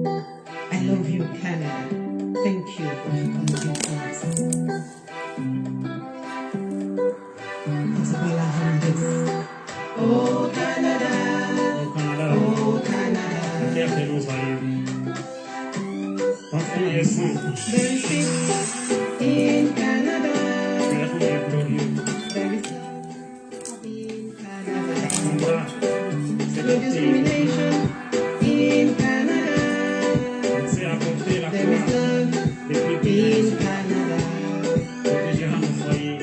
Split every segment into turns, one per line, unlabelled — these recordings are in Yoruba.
I love you, Canada. Thank you for coming to us. Isabella Hernandez. Oh, Canada. Oh, Canada. There is peace in Canada. There is love in Canada. No discrimination in Canada. There is love in Canada.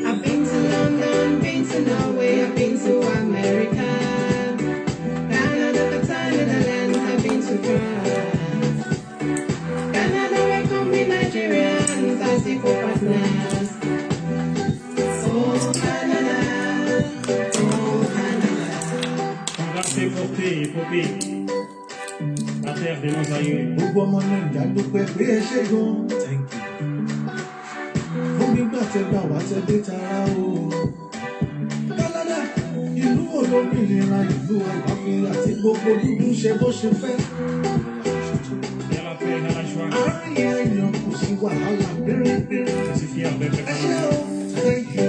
I've been to London, been to Norway, I've been to America. Canada, the time of the land, I've been to France. Canada, welcome me Nigerians as equal partners. Oh, Canada. Oh, Canada.
La terre de nos aïeux.
Gbogbo ọmọ Nàìjíríà dúpẹ́ pé ẹ ṣé gan. Thank you. Fún gbígbà tẹ gbà wá tẹ dé tara o. Canada, ìlú olómìnira, ìlú àlàáfíà àti gbogbo dúdú ṣe bó ṣe fẹ́.
Il y a la paix, il y a la joie.
Àárín èèyàn kò sí wàhálà pérépéré.
Je suis fier d'être
Ẹ ṣé
Canadien.
o, thank you,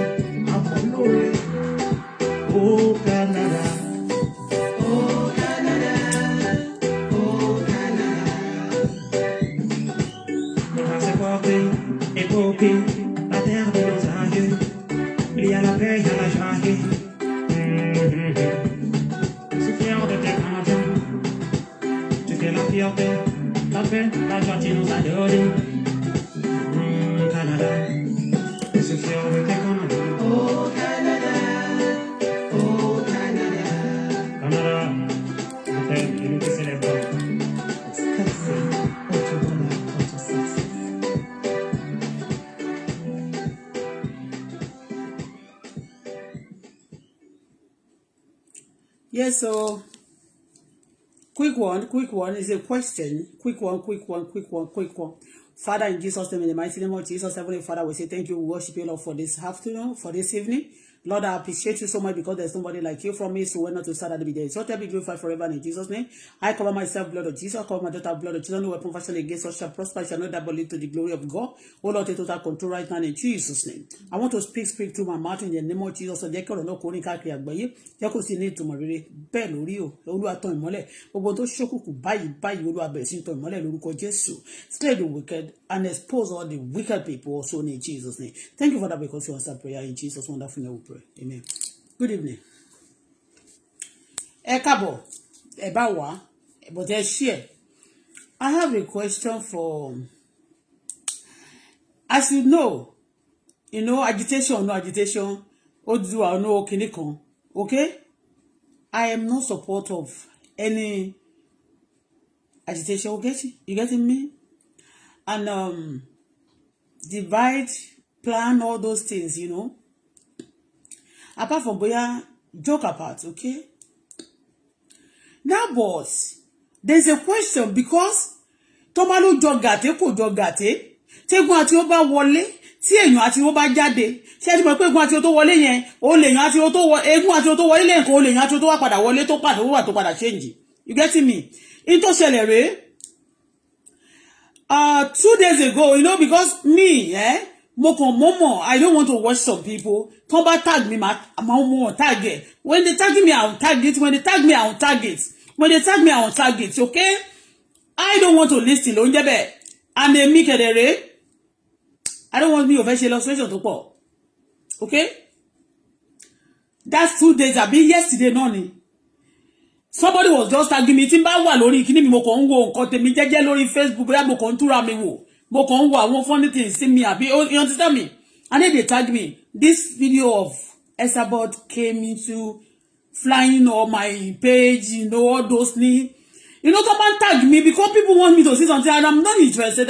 àmọ́ lóore. Oh, Canada.
Oh, Canada. Oh, Canada.
Notre art s'est porté, épopée, la terre de nos aïeux. Il y a la paix, il y a la joie. Je suis fier d'être Canadien. Tu fais la fierté, la paix, la joie, tu nous as donné. Canada, je suis fier d'être Canadien.
Oh, Canada. Oh, Canada.
Canada, la terre de nous qui célébrons.
Ecstasy, auto honor, auto success.
Yes, so quick one is a question. Quick one. Father, in Jesus' name, in the mighty name of Jesus, Heavenly Father, we say thank you. We worship you, Lord, for this afternoon, for this evening. Lord, I appreciate you so much because there's nobody like you from me, so we're not to start at the beginning. So be glorified forever in Jesus' name. I cover myself, blood of Jesus. I cover my daughter, blood of Jesus. No weapon fashioned against us shall prosper. Shall not that but lead to the glory of God. Oh Lord, take total control right now in Jesus' name. I want to speak through my mouth in the name of Jesus. So jẹ́ kí ọ̀rọ̀ náà kó ní káàkiri àgbáyé. Jẹ́ kó sì ní ìtumọ̀ rere. Bẹ́ẹ̀ lórí o. Olúwa tàn ìmọ́lẹ̀. Gbogbo tó ṣókùnkùn báyìí Olúwa bẹ̀rẹ̀ sí tàn ìmọ́lẹ̀ lórúkọ Jésù. Slay the wicked and expose all the wicked people also in Jesus' name. Thank you for that because you answered prayer in Jesus' wonderful name we pray. Amen. Good evening. Ẹ káàbọ̀, ẹ bá wá, but ẹ share. I have a question for, as you know, agitation or no agitation, Oduduwa or no kinní kan, okay? I am not support of any agitation, you getting me? And divide, plan, all those things, apart from bóyá joke apart, okay? Now, boss, there's a question because tó bá ló jọ gàté kò jọ gàté, tégun àti ó bá wọlé, tí èèyàn àti ó bá jáde, ṣé ti mọ̀ pé egun àti ó tó wọlé yẹn, ó lèèyàn àti ó tó wọ egun àti ó tó wọlé lẹ́yìn kan, ó lèèyàn àti ó tó wá padà wọlé tó padà wà tó padà change. You getting me? In tó ṣẹlẹ̀ rèé. 2 days ago, because me, Momo, I don't want to watch some people. Come back, tag me, more tag it. When they tag me, I'll tag it. When they tag me, I'll tag it. When they tag me, I'll tag it. Okay? I don't want to listen. And they make it. I don't want me to fetch illustration to pop. Okay? That's 2 days. I've been yesterday, noni. Somebody was just tagging me. Timba wa lórí kíní mi mo kàn wo nǹkan tèmi jẹ́jẹ́ lórí Facebook. Bóyá mo kàn túra mi wò. Mo kàn wo àwọn funny things see me abi. You understand me? And then they tag me. This video of Esabod came into flying on my page, all those things. Come and tag me because people want me to see something and I'm not interested.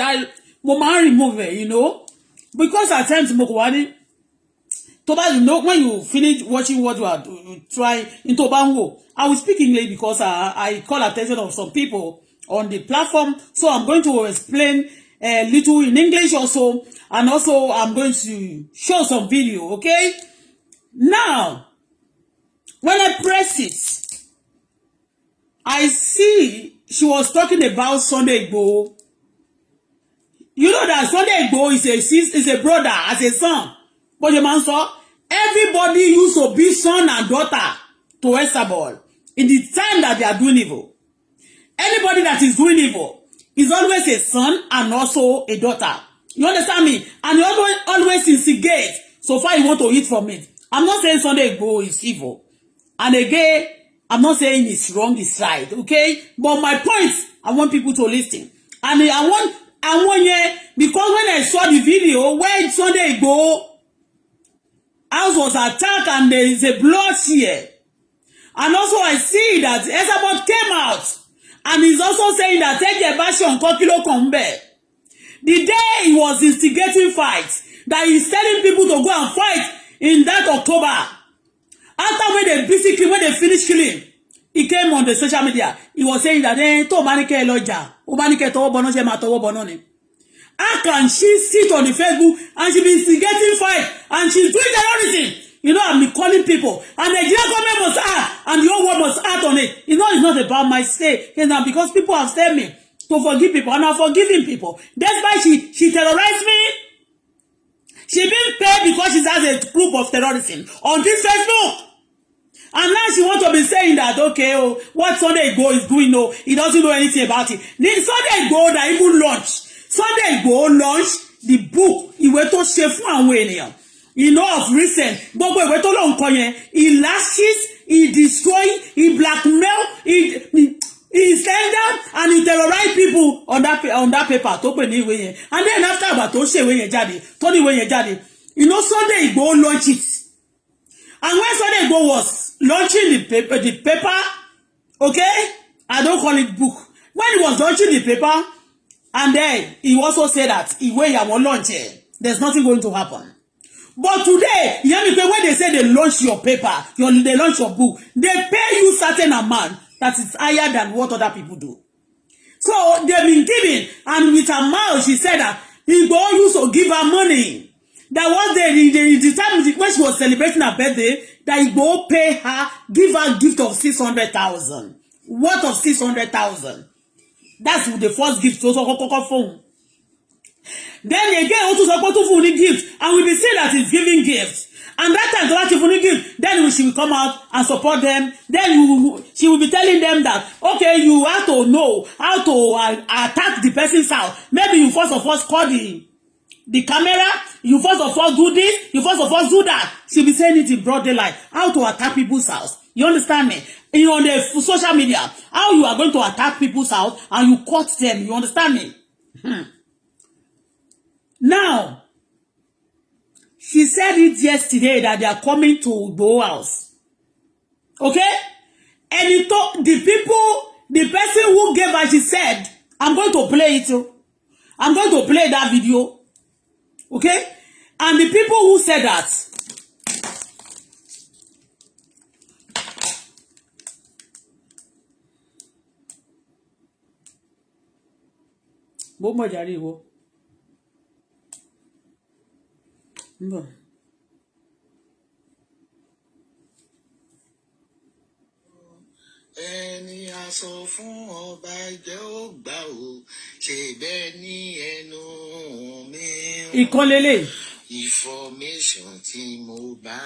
Mo máa remove it, Because at times mo kò wá ní when you finish watching what you are trying into Bango, I will speak English because I call attention of some people on the platform. So I'm going to explain a little in English also, and also I'm going to show some video, okay? Now, when I press it, I see she was talking about Sunday Igboho. You know that Sunday Igboho is a brother, as a son. But your man saw, everybody used to be son and daughter to Esabod in the time that they are doing evil. Anybody that is doing evil is always a son and also a daughter. You understand me? And you always instigate so far you want to eat from it. I'm not saying Sunday Igboho is evil. And again, I'm not saying it's wrong, it's right, okay? But my point, I want people to listen. And I want because when I saw the video where Sunday Igboho house was attacked and there is a bloodshed. And also I see that Esabod came out and he's also saying that take a bash on Kokilo Kombe. The day he was instigating fights, that he's telling people to go and fight in that October. After when they finished killing, he came on the social media. He was saying that how can she sit on the Facebook and she be instigating fight and she's doing terrorism? You know, I'm calling people and the Nigerian government must act and the whole world must act on it. You know, it's not about my stay. It's not because people have said me to forgive people and I'm forgiving people. That's why she terrorized me. She been paid because she has a proof of terrorism on this Facebook. And now she wants to be saying that, okay, oh, what Sunday Igboho is doing, no, he doesn't know anything about it. The Sunday Igboho that even launched, Sunday Igboho launched the book, ìwé tó ṣe fún àwọn ènìyàn. You know, of recent, gbogbo ìwé tó lọ nǹkan yẹn, he lashes, he destroy, he blackmail, he send down, and he terrorize people on that paper, tó pè ní ìwé yẹn. And then after about tó ṣe ìwé yẹn jáde, tó ní ìwé yẹn jáde, you know, Sunday Igboho launched it. And when Sunday Igboho was launching the paper, okay, I don't call it book. When he was launching the paper, and then he also said that when there's nothing going to happen. But today, you hear me, when they say they launch your paper, they launch your book, they pay you certain amount that is higher than what other people do. So they've been giving, and with her mouth, she said that Igboho used to give her money. That was the time when she was celebrating her birthday, that Igboho pay her, give her a gift of 600,000. Worth of 600,000. That's the first gift. Phone. Then again, also support to phone gift, and we be saying that he's giving gifts. And that time, to phone gift, then she will come out and support them. Then she will be telling them that, okay, you have to know how to attack the person's house. Maybe you first of all call the camera, you first of all do this, you first of all do that. She'll be saying it in broad daylight, how to attack people's house. You understand me? On the social media, how you are going to attack people's house and you caught them. You understand me? Now, she said it yesterday that they are coming to Igboho house. Okay? And the person who gave her, she said, I'm going to play it. I'm going to play that video. Okay? And the people who said that,
ẹni aṣọ fún ọba jẹ́ ó gbà ó ṣe bẹ́ẹ̀ ní ẹnu mi.
ìkọlélẹ̀.
Information tí mo bá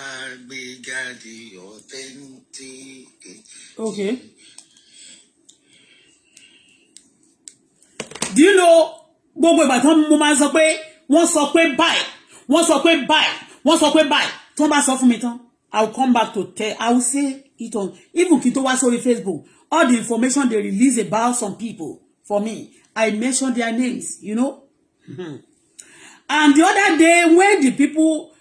gbé jáde authentic.
Okay. Do you know gbogbo ìgbà tí mo máa sọ pé wọ́n sọ pé báyìí wọ́n sọ pé báyìí wọ́n sọ pé báyìí tí wọ́n bá sọ fún mi tán I will come back to tell I will say it on even kí tó wá sórí Facebook all the information they release about some people for me I mention their names you know. And the other day when the people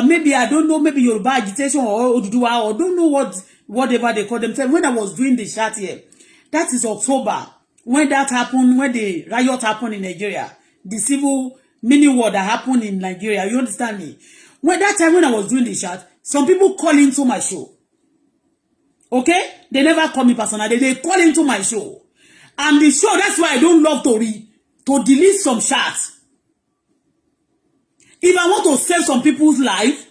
maybe I don't know maybe Yoruba agitation or Oduduwa or don't know whatever they call themselves when I was doing the chat here that is October when that happened when the riot happened in Nigeria the civil mini war that happened in Nigeria you understand me when that time when I was doing the chat some people call into my show okay they never call me personally they call into my show and the show that's why I don't love to delete some chats. If I want to save some people's life,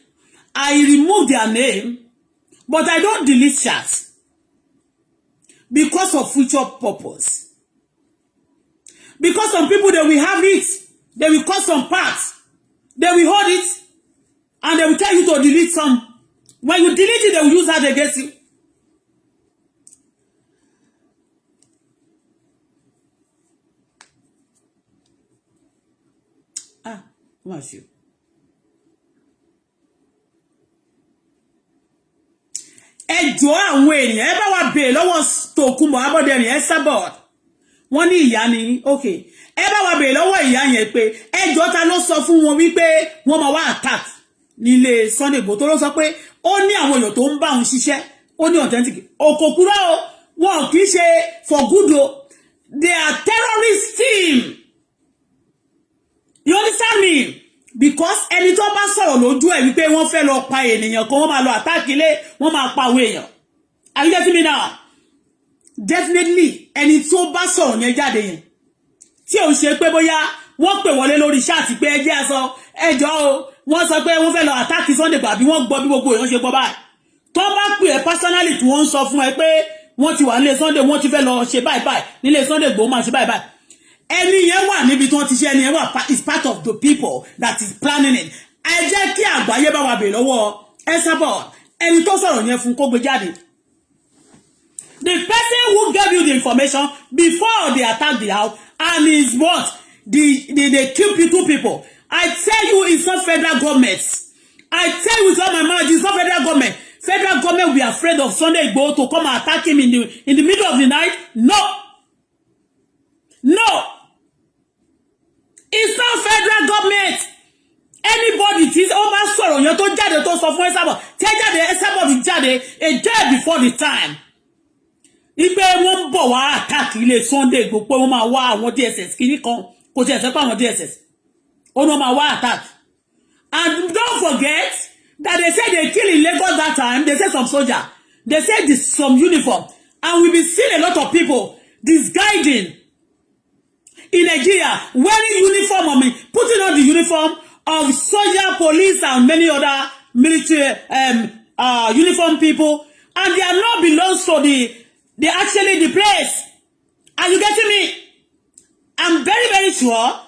I remove their name, but I don't delete chats because of future purpose. Because some people, they will have it. They will cut some parts. They will hold it. And they will tell you to delete some. When you delete it, they will use that against you. What's you? Ẹjọ́ àwọn èèyàn ẹ bá wa bèèrè lọ́wọ́ Tòkunbọ̀ Abọ́dẹrìn Esabod. Wọ́n ní ìyá ni okay. Ẹ bá wa bèèrè lọ́wọ́ ìyá yẹn pé ẹjọ́ ta ló sọ fún wọn wípé wọ́n máa wá attack nílé Sunday Igboho tó ló sọ pé ó ní àwọn èèyàn tó ń bá òun ṣiṣẹ́ ó ní authentic òkòkúrò wọn kì í ṣe for good o. They are terrorist team. You understand me? Because ẹni tó bá sọ̀rọ̀ lójú ẹ̀ wípé wọ́n fẹ́ lọ pa ènìyàn kan wọ́n máa lọ attack ilé wọ́n máa pa àwọn èèyàn. Are you getting me now? Definitely ẹni tó bá sọ̀rọ̀ yẹn jáde yẹn tí ò ń ṣe pé bóyá wọ́n pè wọlé lórí ṣáàtì pé ẹjẹ́ aṣọ ẹjọ́ o wọ́n sọ pé wọ́n fẹ́ lọ attack Sunday Igboho àbí wọ́n gbọ́ bí gbogbo èèyàn ṣe gbọ́ báyìí. Tó bá pè ẹ́ personally tí wọ́n ń sọ fún ẹ pé wọ́n ti wà nílé Sunday wọ́n ti fẹ́ lọ ṣe báyìí báyìí nílé Sunday Igboho máa ṣe báyìí báyìí. Ẹni yẹn wà níbi tí wọ́n ti ṣe ẹni yẹn wà is part of the people that is planning it. Ẹ jẹ́ kí àgbáyé bá wa bèèrè lọ́wọ́ Esabod ẹni tó sọ̀rọ̀ yẹn fún kó gbé jáde. The person who gave you the information before they attack the house and is what? They kill two people. I tell you it's not federal government. I tell you with all my mouth it's not federal government. Federal government will be afraid of Sunday Igboho to come and attack him in the middle of the night. No. It's not federal government. Anybody tí ó bá sọ̀rọ̀ yẹn tó jáde tó sọ fún Esabod tẹ́ jáde Esabod jáde a day before the time. Ipe wọ́n bọ̀ wá attack ilé Sunday Igboho pé wọ́n máa wá àwọn DSS kìíní kan kò tiẹ̀ sẹ́ pé àwọn DSS ó ní wọ́n máa wá attack. And don't forget that they said they kill in Lagos that time. They said some soldier. They said this some uniform. And we've been seeing a lot of people disguising in Nigeria wearing uniform, putting on the uniform of soldier, police, and many other military uniform people, and they are not belongs to they actually the place. Are you getting me? I'm very, very sure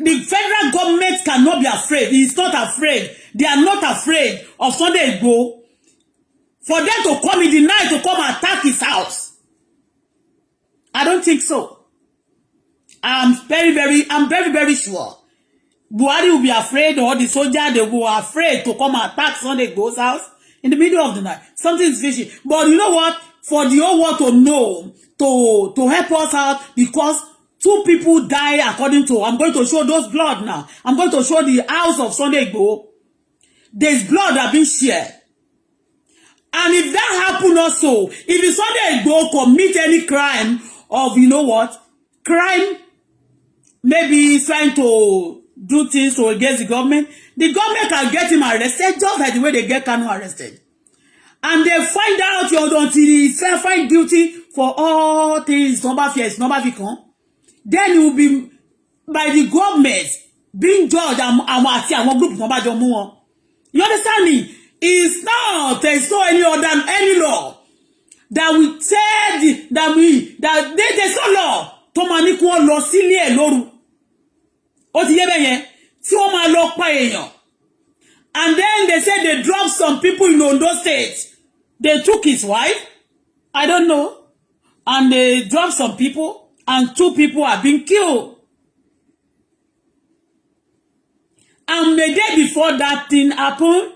the federal government cannot be afraid. It's not afraid. They are not afraid of Sunday Igboho for them to come in the night to come attack his house. I don't think so. I'm very, very sure. Buhari will be afraid, or the soldier, they were afraid to come attack Sunday Igboho's house in the middle of the night. Something's fishy. But you know what? For the whole world to know, to help us out, because 2 people die according to, I'm going to show those blood now. I'm going to show the house of Sunday Igboho. There's blood that been shared. And if that happen also, if Sunday Igboho commit any crime of, you know what? Crime, maybe he's trying to do things to against the government can get him arrested just like the way they get Kanu arrested. And they find out until he's find guilty for all things, number fear, then he will be by the government being judged and group you understand me? It's not, there's no any law that we said that there's no law tó máa ní kí wọ́n lọ sílé ẹ̀ lóru. Ó ti yé bẹ́ẹ̀ yẹn tí wọ́n máa lọ pa èèyàn. And then they said they dropped some people in Ondo State. They took his wife. I don't know. And they dropped some people. And 2 people have been killed. And the day before that thing happened,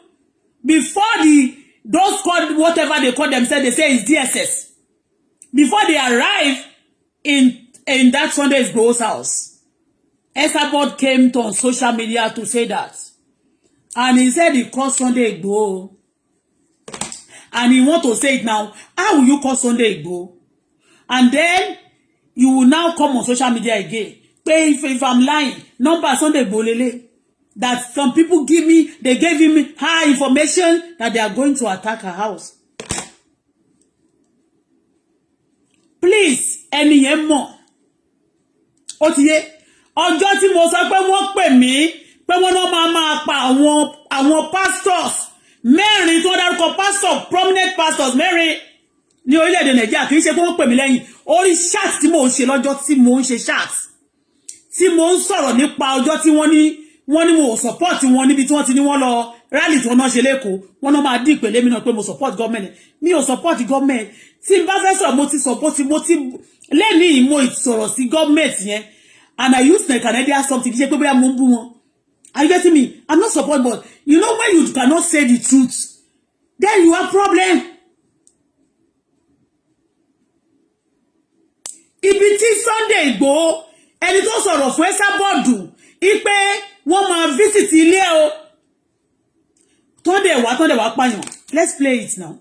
before those called whatever they call themselves, they say it's DSS. Before they arrive in that Sunday Igboho's house, Esabod came on social media to say that. And he said he called Sunday Igboho. And he want to say it now. How will you call Sunday Igboho? And then you will now come on social media again. If I'm lying, number Sunday Igboho lele. That some people they gave him high information that they are going to attack her house. Please, ẹni yẹn mọ̀. Ó ti yé. Ọjọ́ tí mo sọ pé wọ́n pè mí pé wọ́n náà máa pa àwọn pastors mẹ́rin tó dárúkọ pastor prominent pastors mẹ́rin ní orílẹ̀-èdè Nàìjíríà kì í ṣe pé wọ́n pè mí lẹ́yìn orí chat tí mo ń ṣe lọ́jọ́ tí mo ń ṣe chat tí mo ń sọ̀rọ̀ nípa ọjọ́ tí wọ́n ní mo support wọn níbi tí wọ́n ti ní wọ́n lọ rally tí wọ́n náà ṣe lẹ́kọ̀ọ́ wọ́n náà máa dí ìpele mi náà pé mo support government mi ò support government tí n bá fẹ́ sọ̀rọ̀ mo ti support mo ti lẹ́nìí mo sọ̀rọ̀ sí government yẹn and I use the Canadian something kì í ṣe pé bóyá mo ń bú wọn. Are you getting me? I'm not support, but you know when you cannot say the truth, then you have problem. Ibi tí Sunday Igboho ẹni tó sọ̀rọ̀ fún Esabod ipe wọ́n máa visit ilé o. Tọ́ndẹ̀ wá pààyàn. Let's play it now.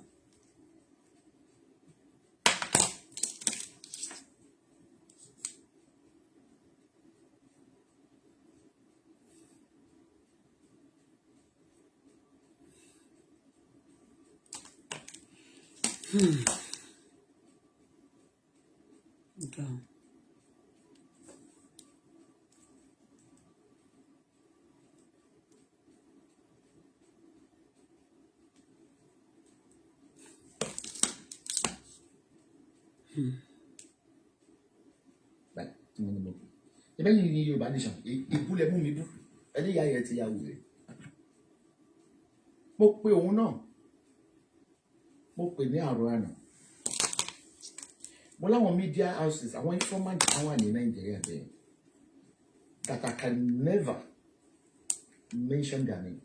Okay.
Ebe yìí ni Yorùbá nation ìbúlẹ̀ mú mi bú ẹni ìyá yẹn ti ya wù rẹ̀ mo pe òun náà mo pè ní àrò àná mo láwọn media houses àwọn informant àwọn ní Nàìjíríà bẹ́ẹ̀ that I can never mention their name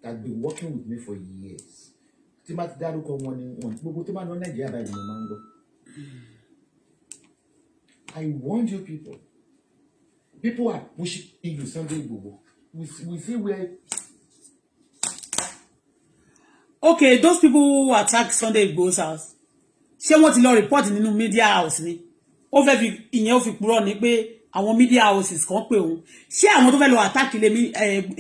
that been working with me for years tí ma ti dárúkọ wọn ni wọn gbogbo tó bá lọ Nàìjíríà báyìí mo máa ń gbọ́. I warned you people. People are pushing you Sunday Igboho. We see where.
Okay, those people who attack Sunday Igboho's house. Ṣé wọ́n ti lọ report nínú media house ni? Ó fẹ́ fi ìyẹn ó fi purọ́ ni pé àwọn media houses kan pé òun. Ṣé àwọn tó fẹ́ lọ attack ilé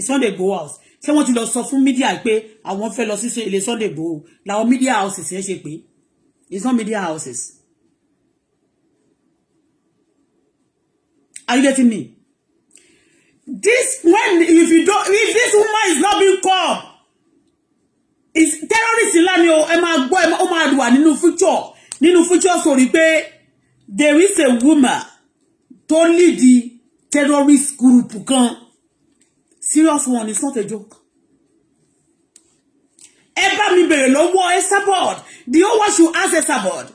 Sunday Igboho house? Ṣé wọ́n ti lọ sọ fún media pé àwọn fẹ́ lọ sí ilé Sunday Igboho? Làwọn media houses yẹn ṣe pé. It's not media houses. Are you getting me? If this woman is not being called, it's terrorist ńlá ni o ẹ máa gbọ́ ó máa wà nínú future story pé there is a woman tó lead the terrorist group kan. Serious one, it's not a joke. Ẹ bá mi bèrè lọ́wọ́ Esabod. The whole world should ask Esabod.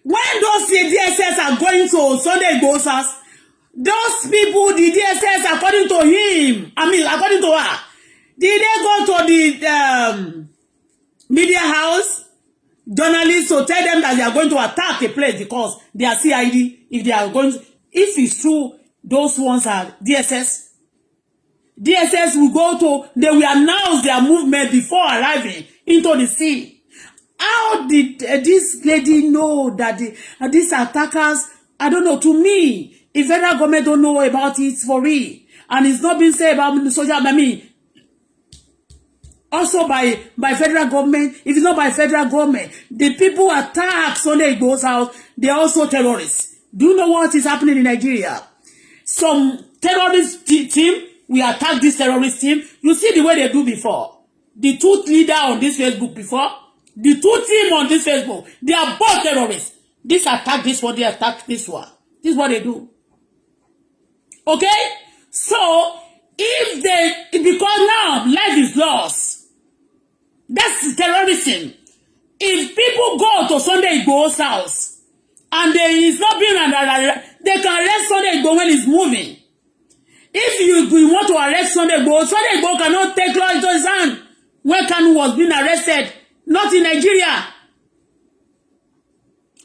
When those DSS are going to Sunday Igboho's house, those people, the DSS, according to him, according to her, did they go to the media house, journalists, to tell them that they are going to attack a place because they are CID? If they are going to, if it's true, those ones are DSS. DSS will go to, they will announce their movement before arriving into the scene. How did this lady know that these attackers, I don't know, to me, if federal government don't know about it for real, and it's not been said about the social, also by federal government, if it's not by federal government, the people attack Sunday Igboho's house, they're also terrorists. Do you know what is happening in Nigeria? Some terrorist team, we attack this terrorist team. You see the way they do before. The two leader on this Facebook before, the two team on this Facebook, they are both terrorists. This attack this one, they attack this one. This is what they do. Okay? So, because now life is lost, that's terrorism. If people go to Sunday Igboho's house, and there is not being they can arrest Sunday Igboho when he's moving. If you want to arrest Sunday Igboho cannot take law into his hand when Kanu was being arrested, not in Nigeria.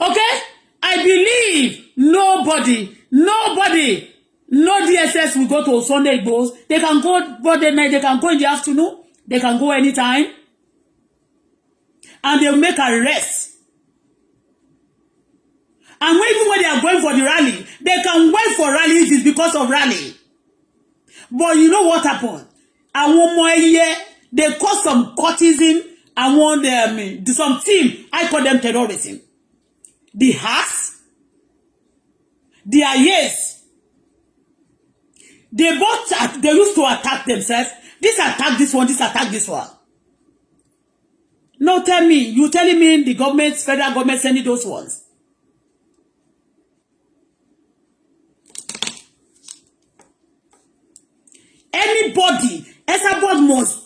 Okay? I believe nobody, no DSS will go to Sunday Igboho. They can go but they can go in the afternoon. They can go anytime. And they'll make arrests. And even when they are going for the rally, they can wait for rally if it's because of rally. But you know what happened? Àwọn ọmọ ẹyẹ, they cause some cultism. I want them, some team, I call them terrorism. The Haas, the Ayes, they used to attack themselves. This attack this one, this attack this one. No, tell me, you telling me the government, federal government sending those ones?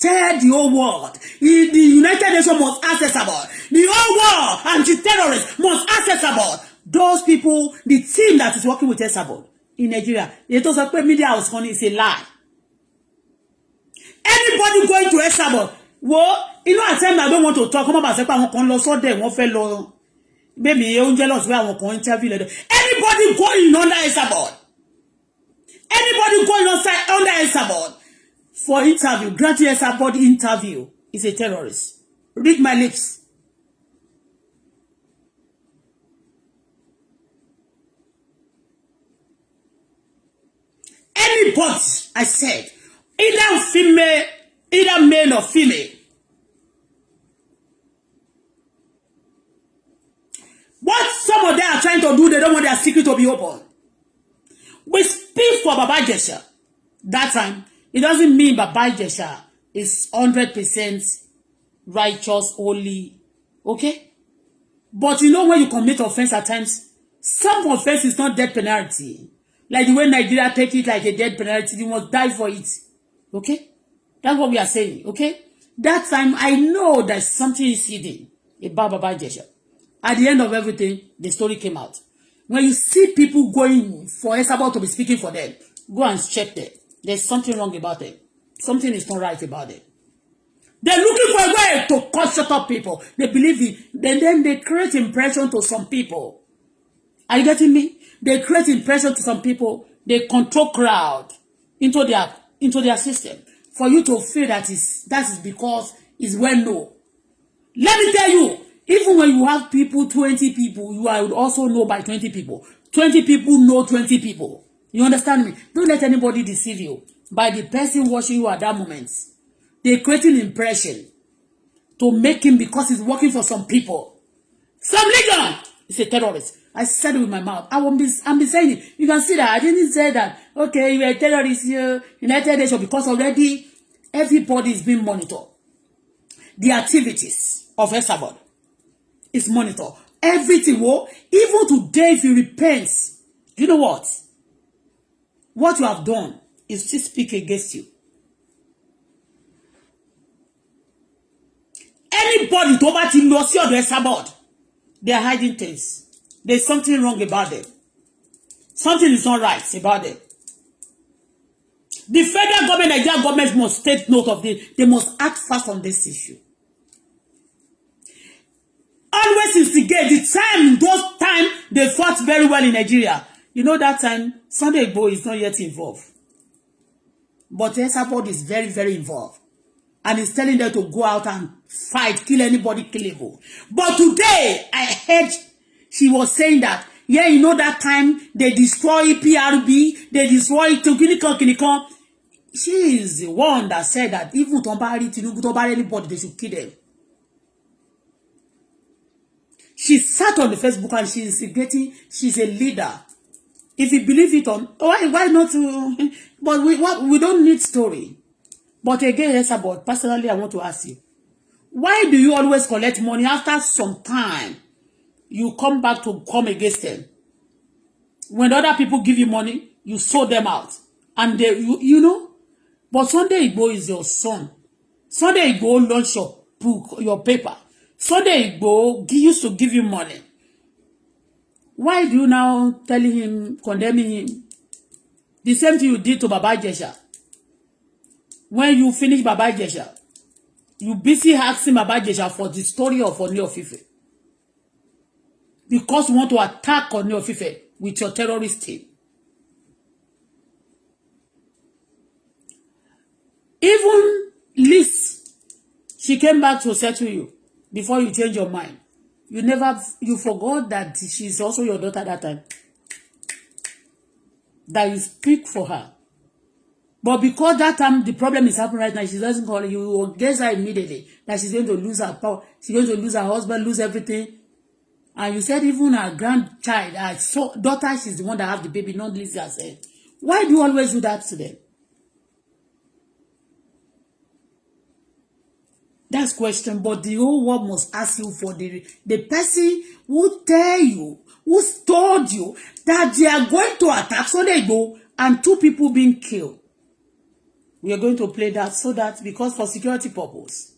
tell the whole world. The United Nations must access about. The whole world anti-terrorists must access about. Those people, the team that is working with Esabod in Nigeria, they don't say media house money is a lie. Anybody going to Esabod, well, you know, at times I don't want to talk. Come about say I won't so there, won't fellow. Maybe you're jealous where I won't interview. Anybody going under Esabod, anybody going under Esabod for interview, granting Esabod interview is a terrorist. Read my lips. Anybody, I said, either female, either male or female. What some of them are trying to do, they don't want their secret to be open. We speak for Baba Ijesha. That time, it doesn't mean Baba Ijesha is 100% righteous, holy. Okay? But you know when you commit offense at times, some offense is not death penalty. Like the way Nigeria take it like a death penalty, you must die for it. Okay? That's what we are saying. Okay? That time, I know that something is hidden about Baba Ijesha. At the end of everything, the story came out. When you see people going for Esabod to be speaking for them, go and check them. There's something wrong about them. Something is not right about them. They're looking for a way to shut up people. They believe it. Then they create impression to some people. Are you getting me? They create impression to some people. They control crowd into their system for you to feel that is because it's well known. Let me tell you, even when you have people, 20 people, you are also know by 20 people. 20 people know 20 people. You understand me? Don't let anybody deceive you by the person watching you at that moment. They creating impression to make him because he's working for some people. Some legion is a terrorist. I said it with my mouth. I'm saying it. You can see that I didn't say that. Okay, you're a terrorist. United Nations, because already everybody is being monitored. The activities of Esabod is monitored. Everything. Well, even today, if you repent, you know what? What you have done is still speak against you. Anybody tó bá ti lọ sí ọ̀dọ̀ Esabod, they are hiding things. There's something wrong about them. Something is not right about them. The federal government, Nigerian government must take note of this. They must act fast on this issue. Always instigate. Those time they fought very well in Nigeria. You know that time, Sunday Igboho is not yet involved. But Esabod is very, very involved. And he's telling them to go out and fight, kill anybody killable. But today, I heard she was saying that, yeah, you know that time they destroy PRB, they destroy Kinikon. She is the one that said that even Tinubu, anybody, they should kill them. She sat on the Facebook and she's a leader. If you believe it on, why not? But we don't need story. But again, Esabod, personally, I want to ask you, why do you always collect money after some time? You come back to come against them. When other people give you money, you sold them out. And they, you know, but Sunday Igboho is your son. Sunday Igboho launch your book, your paper. Sunday Igboho used to give you money. Why do you now telling him, condemning him? The same thing you did to Baba Ijesha. When you finish Baba Ijesha, you busy asking Baba Ijesha for the story of Ooni of Ife. Because you want to attack Ooni of Ife with your terrorist team. Even Liz, she came back to settle you before you change your mind. You forgot that she's also your daughter that time. That you speak for her. But because that time the problem is happening right now, she doesn't call you, will guess her immediately that she's going to lose her power, she's going to lose her husband, lose everything. And you said even her grandchild, her daughter, she's the one that have the baby, not Lizzie herself. Why do you always do that to them? That's question, but the whole world must ask you for the person who tell you, who told you that they are going to attack Sunday Igboho and 2 people being killed. We are going to play that so that because for security purpose.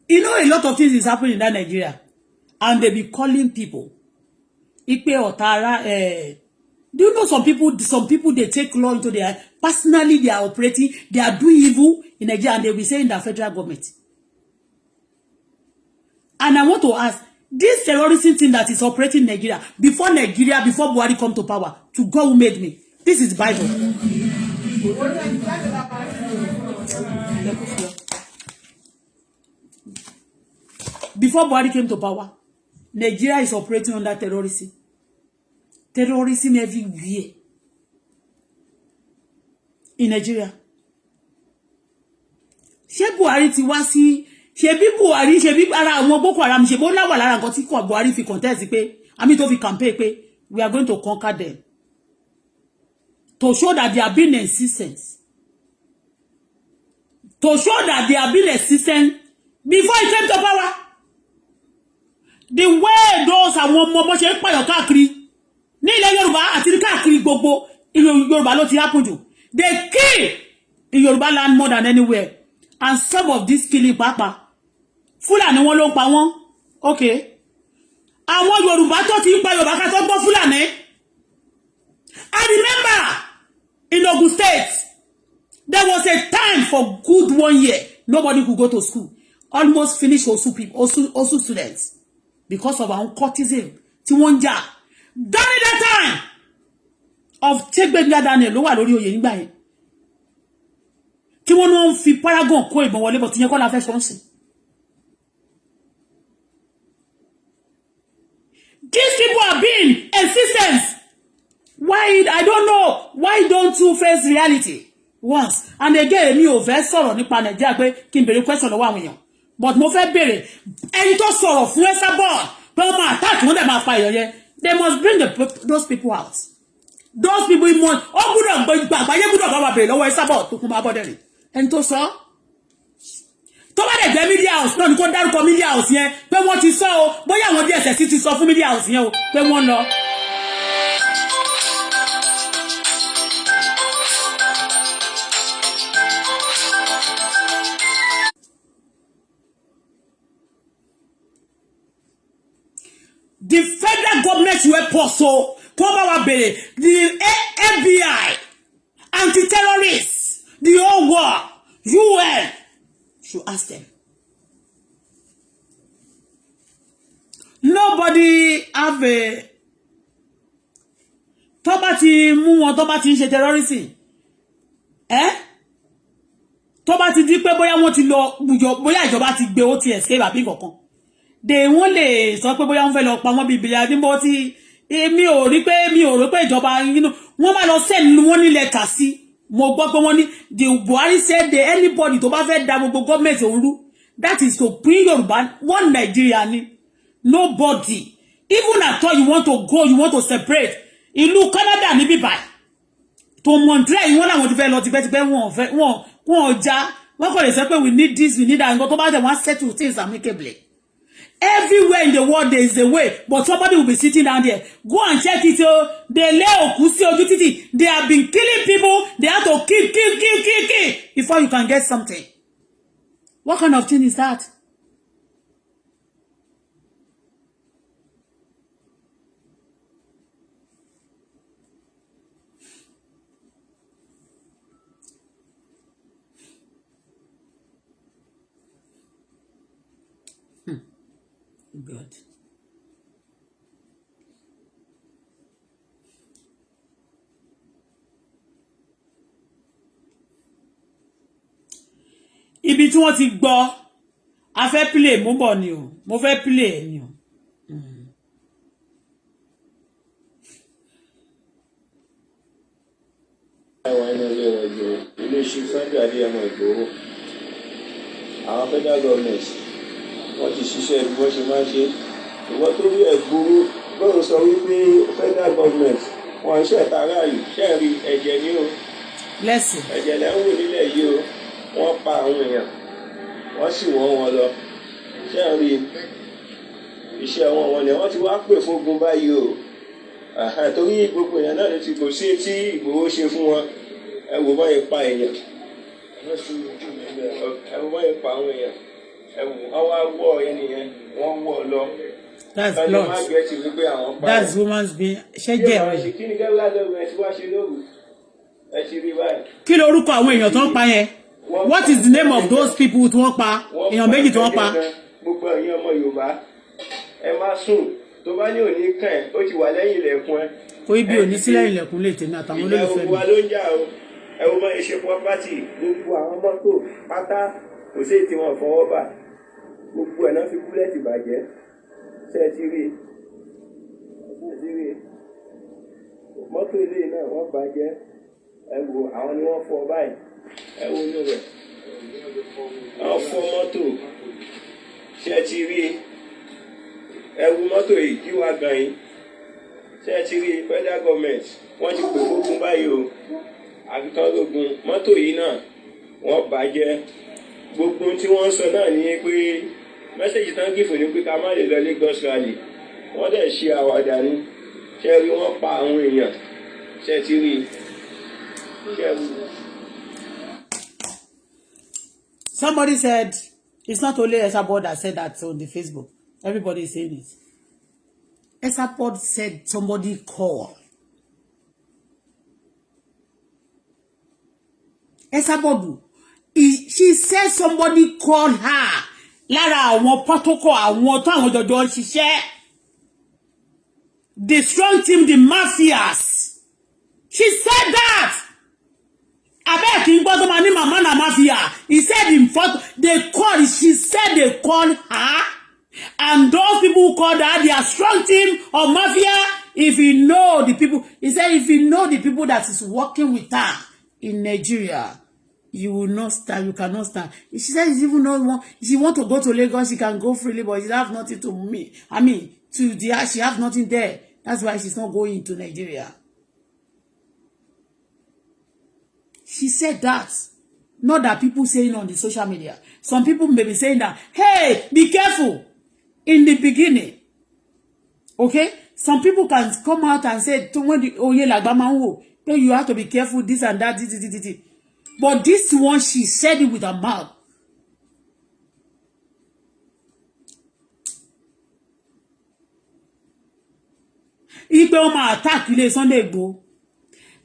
You know, a lot of things is happening in that Nigeria, and they be calling people. Ipe Otara, do you know some people they take law into their personally they are operating, they are doing evil in Nigeria, and they will say in the federal government. And I want to ask, this terrorism thing that is operating in Nigeria, before Buhari come to power, to God who made me, this is Bible. Before Buhari came to power, Nigeria is operating under terrorism. Terrorism everywhere in Nigeria. Ṣé Buhari ti wá sí, ṣé bí Buhari, ṣé bí ara àwọn Boko Haram, ṣé bó láwà lára nǹkan tí kò Buhari fi contest pé, àmì tó fi campaign pé we are going to conquer them. To show that they are being insistent. To show that they are being insistent before he came to power. The way those àwọn ọmọ bó ṣe ń pààyàn káàkiri ní ilẹ̀ Yorùbá àti ní káàkiri gbogbo Yorùbá ló ti happen jù. They kill in Yorùbá land more than anywhere. And some of this killing papa Fúlàní wọn ló ń pa wọ́n. Okay. Àwọn Yorùbá tó ti ń pa Yorùbá ká tó gbọ́ Fúlàní. I remember in Ogun State there was a time for good 1 year nobody could go to school. Almost finished also students because of our courtism. Tí wọ́n jà. During that time of Chegbenga Daniel ló wà lórí oyè nígbà yẹn. Tí wọ́n no fi paragon kó ìbọn wọlé but ìyẹn kọ́ la fẹ́ sọ́nsìn. These people are being insistent. Why? I don't know. Why don't you face reality once? And again, mi ò fẹ́ sọ̀rọ̀ nípa Nigeria pé kí n béèrè question lọ́wọ́ àwọn èèyàn. But mo fẹ́ béèrè ẹni tó sọ̀rọ̀ fún Esabod pé wọ́n máa attack wọ́n dẹ̀ máa pa èèyàn yẹn. They must bring those people out. Those people in one. Oh, good. Àgbáyé gbọ́dọ̀ bá wa béèrè lọ́wọ́ Esabod tó kún máa bọ́ dẹ̀rìn. Ẹni tó sọ. Tó bá dẹ̀ jẹ́ media house náà ni kó dárúkọ media house yẹn pé wọ́n ti sọ o bóyá àwọn DSS ti sọ fún media house yẹn o pé wọ́n lọ. The federal government will also come our belly. The FBI, anti-terrorists, the whole war, UN should ask them. Nobody have a tó bá ti mú wọn tó bá ti ń ṣe terrorism. Tó bá ti di pé bóyá wọ́n ti lọ bóyá ìjọba ti gbé ó ti escape àbí kankan. De wọ́n lè sọ pé bóyá wọ́n fẹ́ lọ pa wọ́n bí bíi adimbo tí mi ò rí pé ìjọba wọ́n máa lọ send wọ́n ní letter sí. Mo gbọ́ pé wọ́n ní the Buhari said that anybody tó bá fẹ́ da gbogbo government òru that is to bring Yorùbá one Nigeria ni. Nobody. Even at all you want to go, you want to separate. Ìlú Canada ní bíbá. To Montreal you want to fẹ́ lọ tipẹ́tipẹ́ wọ́n ọjà. Wọ́n kò lè sọ pé we need this, we need that. Nǹkan tó bá dẹ̀ wọ́n settle things amicably. Everywhere in the world there is a way, but somebody will be sitting down there. Go and check it. They lay òkú sí ojú títì. They have been killing people. They have to kill before you can get something. What kind of thing is that? Good. Ibi tí wọ́n ti gbọ́ a fẹ́ play mo bọ̀ ni o mo fẹ́ play ni o.
Àwọn ẹni ọjọ́ ìjọ iléeṣẹ́ Sunday Adéyẹmọ Ìgbòho àwọn federal government wọ́n ti ṣiṣẹ́ bí wọ́n ṣe máa ń ṣe ìwọ tó rí ẹ̀ gbúrú lóun sọ wípé federal government wọn ń ṣẹ̀ta aráàlú ṣẹ́ẹ̀rí ẹ̀jẹ̀ ní o
Lẹ́sìn.
ẹ̀jẹ̀ lẹ́wọ̀n nílẹ̀ yìí o wọ́n pa àwọn èèyàn wọ́n sì wọ́n wọn lọ ṣẹ́ẹ̀rí iṣẹ́ wọn ni wọ́n ti wá pè fógun báyìí o torí gbogbo èèyàn náà ló ti kò sí tí Ìgbòho ṣe fún wọn ẹ wò bọ́ yẹn pa èèyàn ẹ wò bọ́ yẹn pa àwọn èèyàn ẹ wò wọ́n wá wọ́ ẹnìyẹn wọ́n wọ́ lọ.
That's blood. That's woman's being. Ṣé jẹ́ ọ̀rẹ́.
Kí ni Gẹ́gẹ́ lọ́wọ́ ẹ ti wá ṣe lóru ẹ ti rí báyìí.
Kí lorúkọ àwọn èèyàn tó ń pa yẹn? What is the name of those people tí wọ́n pa? Èèyàn méjì tí wọ́n pa.
Gbogbo ẹ̀yin ọmọ Yorùbá ẹ má sùn tó bá ní òní kàn ẹ́ ó ti wà lẹ́yìn ilẹ̀kùn ẹ.
Kò ibi òní sí lẹ́yìn ilẹ̀kùn lè tèmi àtàwọn olólùfẹ́ mi.
Ìjà wa ló ń jà o ẹ wo máa ṣe pọ́pátì gbogbo àwọn mọ́tò pátá kò sí tí wọ́n fọwọ́ bà gbogbo ẹ̀ náà fi búlẹ̀tì bàjẹ́ ṣe ti rí mọ́tò ilé náà wọ́n bàjẹ́ ẹ wo àwọn ni wọ́n fọ báyìí ẹ wo inú rẹ̀ wọ́n fọ mọ́tò ṣe ti rí ẹ wo mọ́tò yìí kí wàá gan yín ṣe ti rí federal government wọ́n ti pè fógun báyìí o àbíkan lógun mọ́tò yìí náà wọ́n bàjẹ́ gbogbo tí wọ́n sọ náà ní pé mẹ́sẹ̀jì tán gífò ní pé ká má lè lọ Lagos rally wọ́n dẹ̀ ṣe àwàdà ní ṣe rí wọ́n pa àwọn èèyàn ṣe ti rí ṣe rí.
Somebody said it's not only Esabod that said that on the Facebook. Everybody is saying it. Esabod said somebody called. Esabod, she said somebody called her. Lára àwọn protocol àwọn tó àwọn jọjọ ń ṣiṣẹ́. The strong team, the mafias. She said that. Abeg kí n gbọ́ tó máa ní màmá na mafia. He said in front, they called, she said they called her. And those people who called her, they are strong team of mafia. If you know the people, he said if you know the people that is working with her in Nigeria, you will not stand, you cannot stand. She said she even know if she want to go to Lagos, she can go freely, but she have nothing to me. I mean, she have nothing there. That's why she's not going to Nigeria. She said that. Not that people saying on the social media. Some people may be saying that, hey, be careful. In the beginning. Okay? Some people can come out and say, you have to be careful, this and that, this. But this one, she said it with her mouth. Ipe o ma attack ilé Sunday Igboho.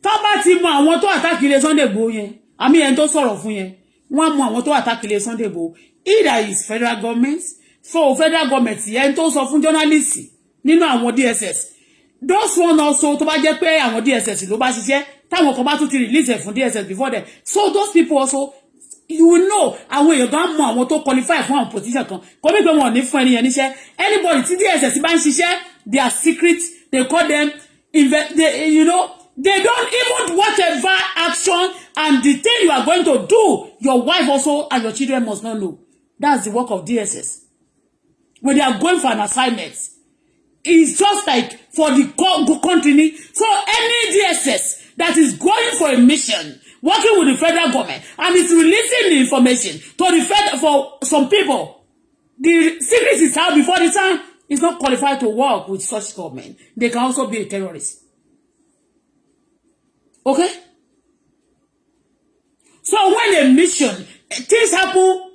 Tó bá ti mọ àwọn tó attack ilé Sunday Igboho yẹn, àmì en tó sọ̀rọ̀ fún yẹn. Wọ́n mọ àwọn tó attack ilé Sunday Igboho. Either is federal government, for federal government yẹn tó sọ fún journalist nínú àwọn DSS. Those one also tó bá jẹ́ pé àwọn DSS ló bá ṣiṣẹ́, táwọn kan bá tún ti release ẹ̀ fún DSS before them. So those people also, you will know àwọn èèyàn gan mọ àwọn tó qualify fún àwọn position kan. Kò bí pé wọn ò ní fún ẹniyẹn níṣẹ́. Anybody tí DSS bá ń ṣiṣẹ́, they are secret. They call them, they don't even whatever action and the thing you are going to do, your wife also and your children must not know. That's the work of DSS. When they are going for an assignment, it's just like for the country. So any DSS that is going for a mission, working with the federal government, and is releasing the information to the for some people, the secret is out before the time. Is not qualified to work with such government. They can also be a terrorist. Okay? So when a mission, things happen.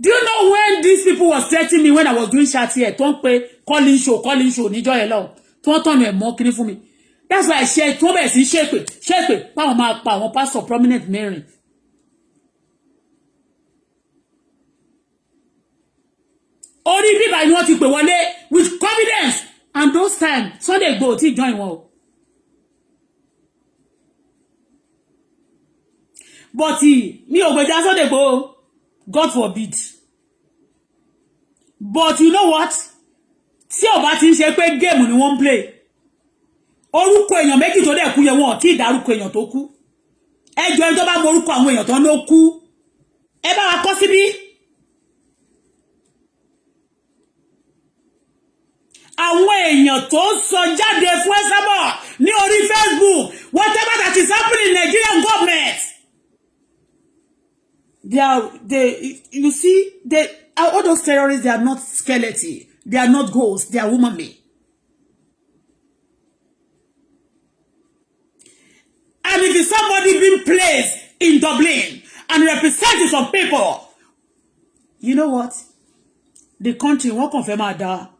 Do you know when these people were threatening me when I was doing chat here? Don't pay calling show, níjọ́ yẹn lọ. Don't turn me more kini fún mi. That's why I share. Tó bẹ̀ sí shake. Báwọn máa pa àwọn pastor prominent Mary. Only people I know ti pè wọlé with confidence, and those times Sunday Igboho ti join wọn. But mi ò gbèjà Sunday Igboho, God forbid. But you know what? Tí ó bá ti ṣe pé game ni wọ́n play. Orúkọ èèyàn méjì tó dẹ̀ kú yẹn wọ́n ti dárúkọ èèyàn tó kú. Ẹ jọ̀ọ́ ẹni tó bá mọ orúkọ àwọn èèyàn tó ló kú. Ẹ bá wa kọ síbí. èèyàn tó sọ jáde fún Esabod ní orí Facebook whatever that is happening in Nigerian government. You see, all those terrorists, they are not skeleton. They are not ghosts. They are human beings. And if it's somebody being placed in Dublin and representing some people, you know what? The country won't confirm that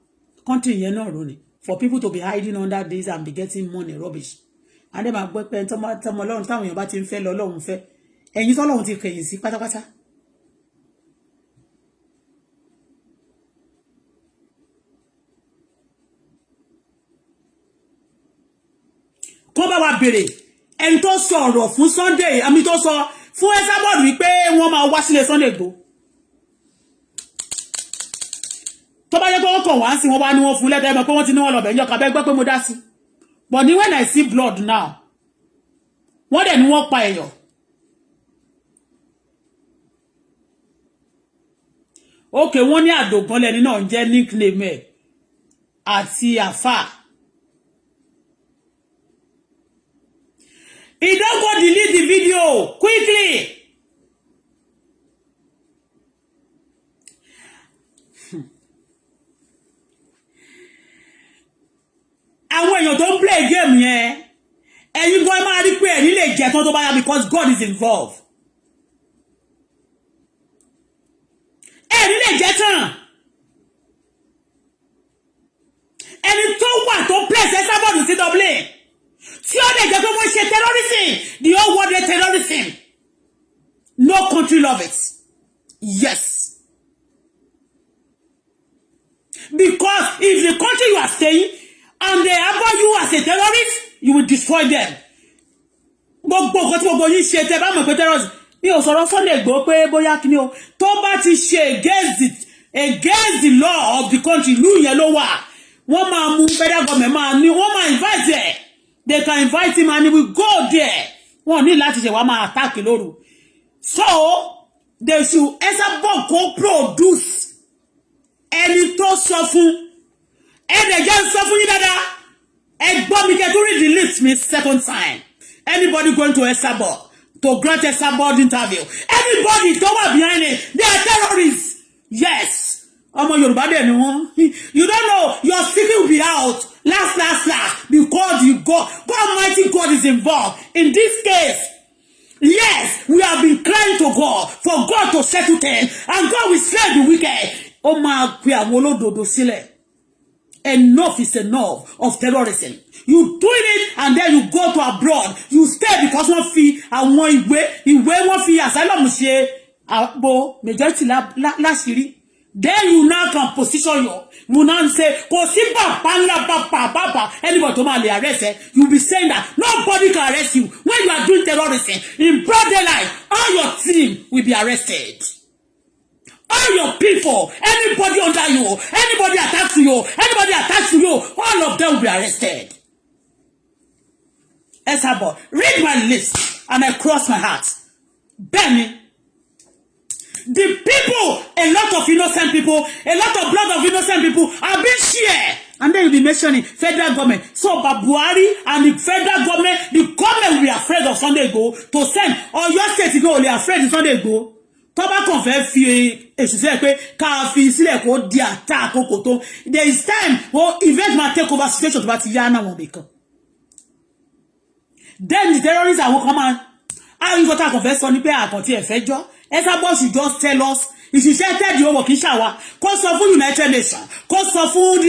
country you're not running for people to be hiding under this and be getting money rubbish. And then my boyfriend, some long time you're about to fail alone, and you don't want to crazy, pata. Come back, Billy. And tó sọ̀rọ̀ fún Sunday, àmì tó sọ fún Esabod wípé wọ́n máa wá sílé Sunday Igboho. Tó bá yẹ pé wọ́n kàn wá sí wọ́n wá ní wọ́n fún lẹ́tà ẹ̀mọ́ pé wọ́n ti ní wọ́n lọ́bẹ̀ yọ kàbẹ́ gbọ́ pé mo dá sí. But ní when I see blood now, wọ́n dẹ̀ ní wọ́n pa èèyàn. Okay, wọ́n ní àdògán lẹ́ni náà ń jẹ́ nickname ẹ̀ àti àfà. He don't go delete the video quickly. Àwọn èèyàn tó ń play game yẹn, ẹ̀yin gan máa rí pé ẹ̀yin lè jẹ́ tán tó bá yá because God is involved. Ẹ̀yin lè jẹ́ tán. Ẹni tó wà tó place Esabod sí Dublin. See how they get people say terrorism. The whole world is terrorism. No country love it. Yes. Because if the country you are staying and they harbor you as a terrorist, you will destroy them. Gbogbo yín ṣe tẹ́ bá mọ̀ pé terrorist. Mi ò sọ̀rọ̀ Sunday Igboho pé bóyá kíni o. Tó bá ti ṣe against the law of the country, ìlú yẹn ló wà. Wọ́n máa mú federal government máa ní wọ́n máa invite there. They can invite him and he will go there. Wọ́n ní láti ṣe wá máa attack lóru. So, they should Esabod go produce ẹni tó sọ fún. Ẹni jẹ́ sọ fún yín dáadáa. Ẹgbọ́n mi kẹ́ tó read the list me second time. Anybody going to Esabod to grant Esabod interview. Anybody tó wà behind it. They are terrorists. Yes. Ọmọ Yorùbá dẹ̀ ni wọ́n. You don't know. Your secret will be out. Last. Because God Almighty God is involved. In this case, yes, we have been crying to God for God to settle things. And God will slay the wicked. Ó máa pe àwọn olódodo sílẹ̀. Enough is enough of terrorism. You doing it and then you go to abroad. You stay because wọ́n fi àwọn ìwé wọ́n fi asylum ṣe àbò majority láṣìírí. Then you now can position you now say, anybody to man arrest eh? You'll be saying that nobody can arrest you. When you are doing terrorism in broad daylight, all your team will be arrested. All your people, anybody under you, anybody attached to you, all of them will be arrested. Esabod, read my list and I cross my heart. Benny. The people, a lot of innocent people, a lot of blood of innocent people have been shared. And then you'll be mentioning federal government. So Buhari and the federal government will be afraid of Sunday Igboho to send. Or your state to go only afraid of Sunday Igboho. Toba confirm fi èsì sẹ́ pé ká fi sílẹ̀ kó di attack kókò tó. There is time where event might take over situation to bati yana won't become. Then the terrorists are come and how you got to confess on the pay àkàntì ẹ̀fẹ́jọ́. Esabod should just tell us. If you say tell the whole work shower, cause of United Nations, cause of the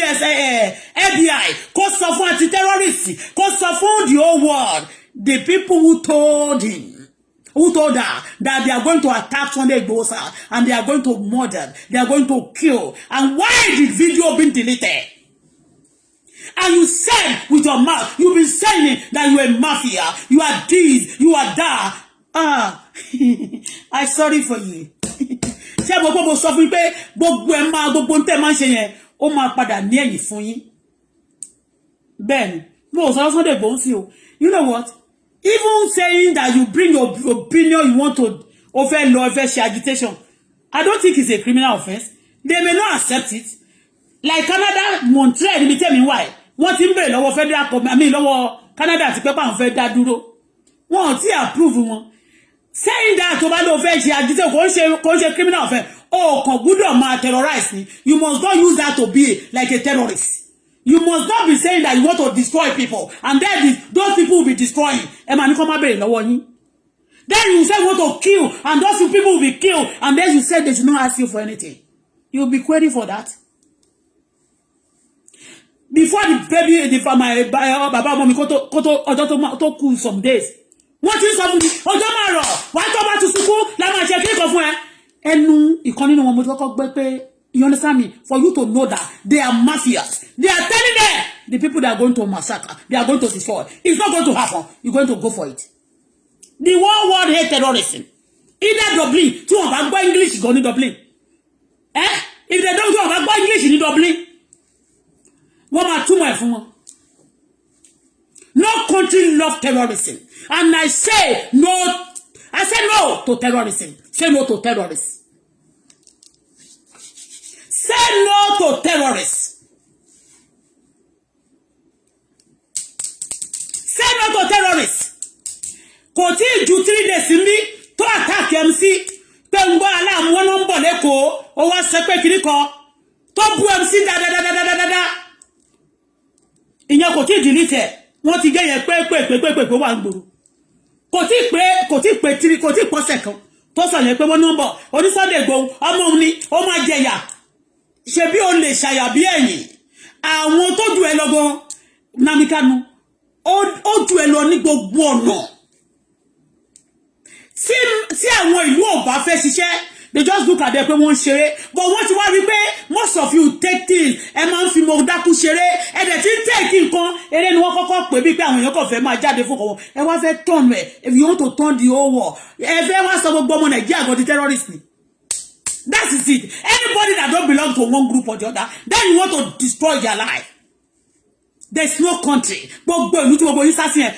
FBI, cause of anti-terrorists, cause of the whole world. The people who told her that they are going to attack Sunday Igboho and they are going to murder, they are going to kill. And why did video been deleted? And you said with your mouth, you've been saying that you are mafia, you are this, you are that. I'm sorry for you. Ṣé gbogbo mo sọ fún pé gbogbo ẹ máa gbogbo nte máa ṣe yẹn ó máa padà ní ẹ̀yìn fún yín. Ben, mo sọ Sunday Igboho sí o. You know what? Even saying that you bring your opinion you want to over law over agitation, I don't think it's a criminal offense. They may not accept it. like Canada Montreal níbi tẹ́mi wà ẹ̀ wọ́n ti ń bèrè lọ́wọ́ federal government àmì lọ́wọ́ Canada àti pẹ́pà àwọn fẹ́ dá dúró wọn ò tí approve wọn saying that tó bá lọ fẹ́ ṣe àjíṣẹ́ kò ń ṣe criminal offense o kàn gbúdọ̀ máa terrorize ni you must not use that to be like a terrorist you must not be saying that you want to destroy people and then those people will be destroying ẹ máa ní kó má bèrè lọ́wọ́ yín then you say you want to kill and those people will be killed and then you say they should not ask you for anything you will be querying for that. Before the baby, the baba mommy koto ọjọ́ tó kù some days. Wọ́n ti sọ fún mi, ọjọ́ máa rọ̀, wá tó bá ti sunkún, la máa ṣe kíkọ fún ẹ. Ẹnu ìkan nínú wọn mo ti kọ́kọ́ gbé pé, you understand me? For you to know that they are mafias. They are telling them the people that are going to massacre, they are going to destroy. It's not going to happen. You're going to go for it. The whole world hate terrorism. Either Dublin, tí wọ́n bá gbọ́ English gan ní Dublin. If they don't go back English ní Dublin. Wọ́n máa túmọ̀ ẹ̀ fún wọn. No country love terrorism. And I say no to terrorism. Say no to terrorists. Say no to terrorists. Say no to terrorists. Kò tí ju 3 days mi tó attack MC pé ń gbọ́ aláàmú wọn ló ń bọ̀ lẹ́kọ̀ọ́ ó wá sọ pé kiri kan tó bu MC dáadáa. Ìyẹn kò tí delete wọ́n ti gé yẹn pé wà ń gbòòrò kò tí pọ́sẹ̀ kan tó sọ yẹn pé wọ́n nọ́mbọ̀ oní Sunday Igboho ọmọ òun ni ó máa jẹyà ṣe bí o lè ṣàyà bí ẹ̀yìn àwọn tó ju ẹ lọ́gbọ́n Nnamdi Kanu ó ju ẹ lọ ní gbogbo ọ̀nà tí àwọn ìlú ò bá fẹ́ ṣiṣẹ́ they just look at them pé wọ́n ṣeré but wọ́n ti wá rí pé most of you take things ẹ máa ń fi mọ̀ dákú ṣeré ẹ dẹ̀ ti ń take nǹkan eré ni wọ́n kọ́kọ́ pè bí pé àwọn èèyàn kò fẹ́ máa jáde fún ọwọ́ ẹ wá fẹ́ turn ẹ if you want to turn the whole war ẹ fẹ́ wá sọ gbogbo ọmọ Nàìjíríà gan di terrorist ni that is it anybody that don't belong to one group or the other then you want to destroy their life there is no country gbogbo ìlú tí gbogbo yín sá sí ẹ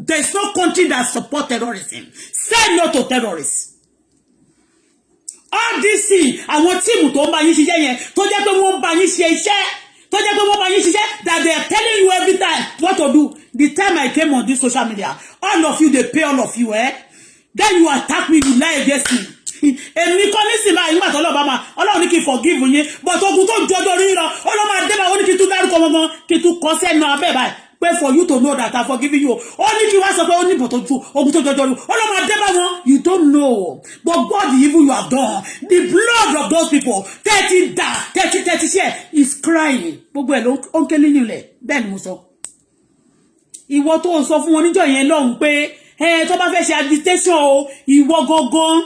there is no country that support terrorism say no to terrorists. All this thing àwọn tíìmù tó ń bá yín ṣiṣẹ́ yẹn tó jẹ́ pé wọ́n bá yín ṣe iṣẹ́ tó jẹ́ pé wọ́n bá yín ṣiṣẹ́ that they are telling you every time what to do the time I came on this social media all of you they pay all of you then you attack me you lie against me èmi kọ́ nísìnyí báyìí nígbà tó lọ́ọ́ bá Ọlọ́run ní kí n forgive yín but ogun tó jọjọ rí lọ Ọlọ́run máa dé bá wọn ní kí n tún dárúkọ wọn kí n tún kọ́ sẹ́nu abẹ́ báyìí pé for you to know that I forgive you ó ní kí wá sọ pé ó ní bọ̀tọ̀ ju ogun tó jọjọ rí Ọlọ́run máa dé bá wọn you don't know but God the evil you have done the blood of those people 30 share is crying gbogbo ẹ̀ ló ń ké níyìn lẹ̀ bẹ́ẹ̀ ni mo sọ ìwọ tó ń sọ fún wọn níjọ́ yẹn lọ́hùn pé tó bá fẹ́ ṣe agitation o ìwọ gangan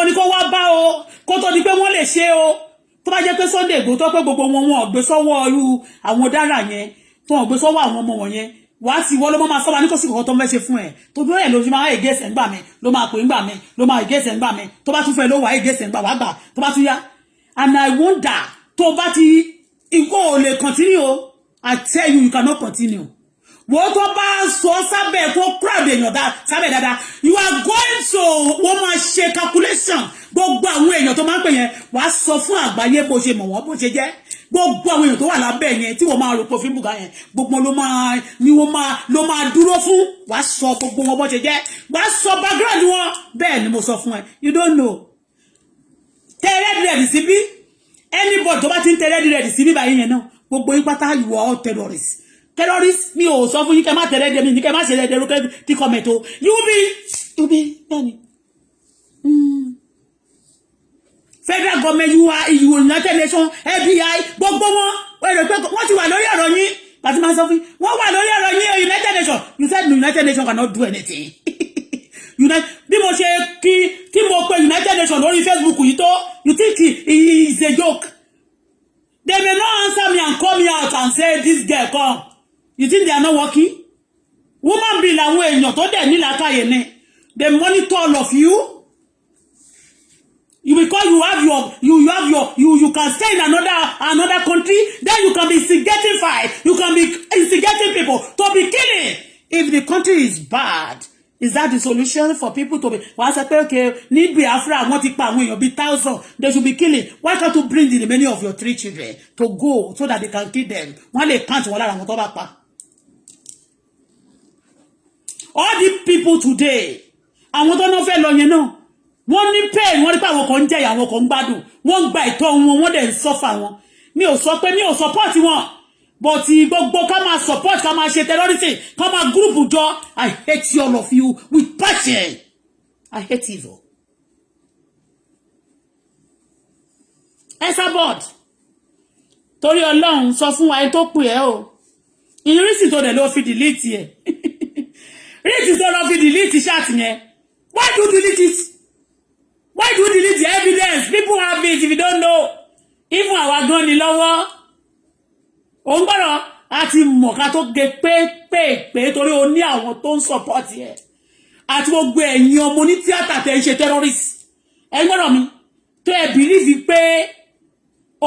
ni kó wá bá o kó tó di pé wọ́n lè ṣe o tó bá jẹ́ pé Sunday Igboho tó pé gbogbo wọn ọ̀gbẹ́ sọ́wọ́ irú àwọn dára yẹn tó ọ̀gbẹ́ sọ́wọ́ àwọn ọmọ wọn yẹn wá sí wọ́n ló máa sọ́wọ́ ní kò sí kọ̀ọ̀kan tó ń fẹ́ ṣe fún ẹ̀ tó bí ẹ̀ ló ṣe máa ègé ẹ̀sẹ̀ ńgbà mi ló máa pè ńgbà mi ló máa ègé ẹ̀sẹ̀ ńgbà mi tó bá tún fẹ́ ló wà ègé ẹ̀sẹ̀ ńgbà wá gbà tó bá tún yá and I wonder tó bá ti ìkó ò lè continue o I tell you cannot continue wọ́n tó bá sọ sábẹ́ kó crowd èèyàn sábẹ́ dáadáa you are going to wọ́n máa ṣe calculation gbogbo àwọn èèyàn tó máa ń pè yẹn wàá sọ fún àgbáyé bó ṣe mọ̀ wọ́n bó ṣe jẹ́ gbogbo àwọn èèyàn tó wà lábẹ́ yẹn tí wọ́n máa rò pé òfin bùkà yẹn gbogbo ló máa dúró fún wàá sọ gbogbo wọn bó ṣe jẹ́ wàá sọ background wọn bẹ́ẹ̀ ni mo sọ fún ẹ you don't know tẹ́rẹ́dìrẹ́dì síbí anybody tó bá ti ń tẹ́rẹ́dìrẹ́dì síbí báyìí yẹn náà gbogbo yín pátá you are all terrorists mi ò sọ fún yín kẹ́ má tẹ́rẹ́dìrẹ́ mi ní kẹ́ má ṣe rẹ́dẹ̀rú tí kọ́mẹ̀tò you be bẹ́ẹ̀ni. Federal government United Nations FBI gbogbo wọn wọ́n ti wà lórí ọ̀rọ̀ yín láti máa sọ fún wọ́n wà lórí ọ̀rọ̀ yín United Nations you said United Nations cannot do anything bí mo ṣe tí mo pe United Nations lórí Facebook yìí tó you think it is a joke they may not answer me and call me out and say this girl come you think they are not working woman be làwọn èèyàn tó dẹ̀ ní làákàyè ni they monitor all of you. Because you can stay in another country, then you can be instigating fight, you can be instigating people to be killing. If the country is bad, Is that the solution for people to be? Wọ́n á sọ pé okay, ní Biafra wọ́n ti pa àwọn èèyàn bíi 1,000. They should be killing. Why can't you bring the remaining of your 3 children to go so that they can kill them? Wọ́n lè count wọn lára àwọn tó bá pa. All the people today, àwọn tó náà fẹ́ lọ yẹn náà, wọ́n ní pain, wọ́n ní pé àwọn kan ń jẹ̀yà, àwọn kan ń gbádùn, wọ́n ń gba ìtọ́ wọn, wọ́n dẹ̀ ń suffer wọn. Mi ò sọ pé mi ò support wọn. But gbogbo ká máa support, ká máa ṣe terrorism, ká máa group jọ. I hate all of you with passion. I hate evil. Esabod. Torí Ọlọ́run sọ fún wa tó pè ẹ́ o. Ìrísí tó dẹ̀ ló fi delete ẹ̀. Ìrísí tó lọ fi delete chat yẹn. Why do you delete it? Why do you delete the evidence? People have it if you don't know. Even àwa gan ni lọ́wọ́. Ó ń gbọ́dọ̀ àti mọ̀ká tó gé pé torí o ní àwọn tó ń support ẹ̀. Àti gbogbo ẹ̀yin ọmọ ní tíátà tẹ́ ń ṣe terrorist. Ẹ gbọ́dọ̀ mi tó ẹ believe pé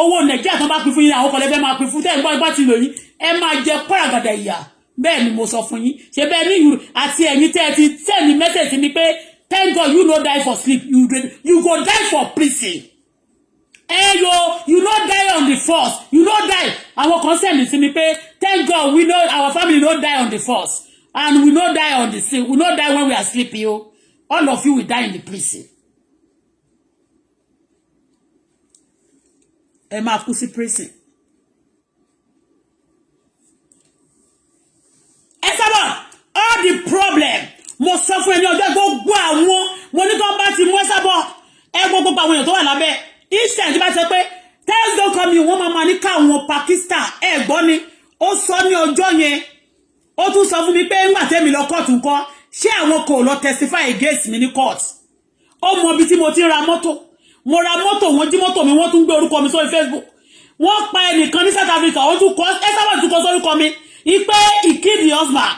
owó Nàìjíríà tó bá pín fún yín àwọn kan lè fẹ́ máa pín fún tẹ́ ń gbọ́ bá ti lò yín ẹ máa jẹ páràgàdà ìyà. Bẹ́ẹ̀ ni mo sọ fún yín. Ṣé bẹ́ẹ̀ ni àti ẹ̀yin tẹ́ ti send message mi pé thank God you no die for sleep. You go die for prison. Hey you no die on the force. You no die. Our concern is me pay. Thank God we know our family no die on the force. And we no die on the sleep. We no die when we are sleeping. Yo. All of you will die in the prison. Emma Pussy prison. Esabod, all the problem. Mo sọ fún ẹni ọjọ́ gbogbo àwọn mo ní tó bá ti mú Esabod. Ẹ gbogbo àwọn èèyàn tó wà lábẹ́. Instead tí bá sọ pé tell don't come you wọ́n máa ní káwọn Pakistan ẹ gbọ́ ni ó sọ ní ọjọ́ yẹn ó tún sọ fún mi pé ńgbà tẹ́mi lọ court ńkọ́ ṣé àwọn kò lọ testify against mi ní court ó mọ bí tí mo ti ra mọ́tò mo ra mọ́tò wọ́n jí mọ́tò mi wọ́n tún gbé orúkọ mi sórí Facebook wọ́n pa ẹnìkan ní South Africa ó tún kọ́ Esabod tún kọ́ sórúkọ mi ipe he killed the husband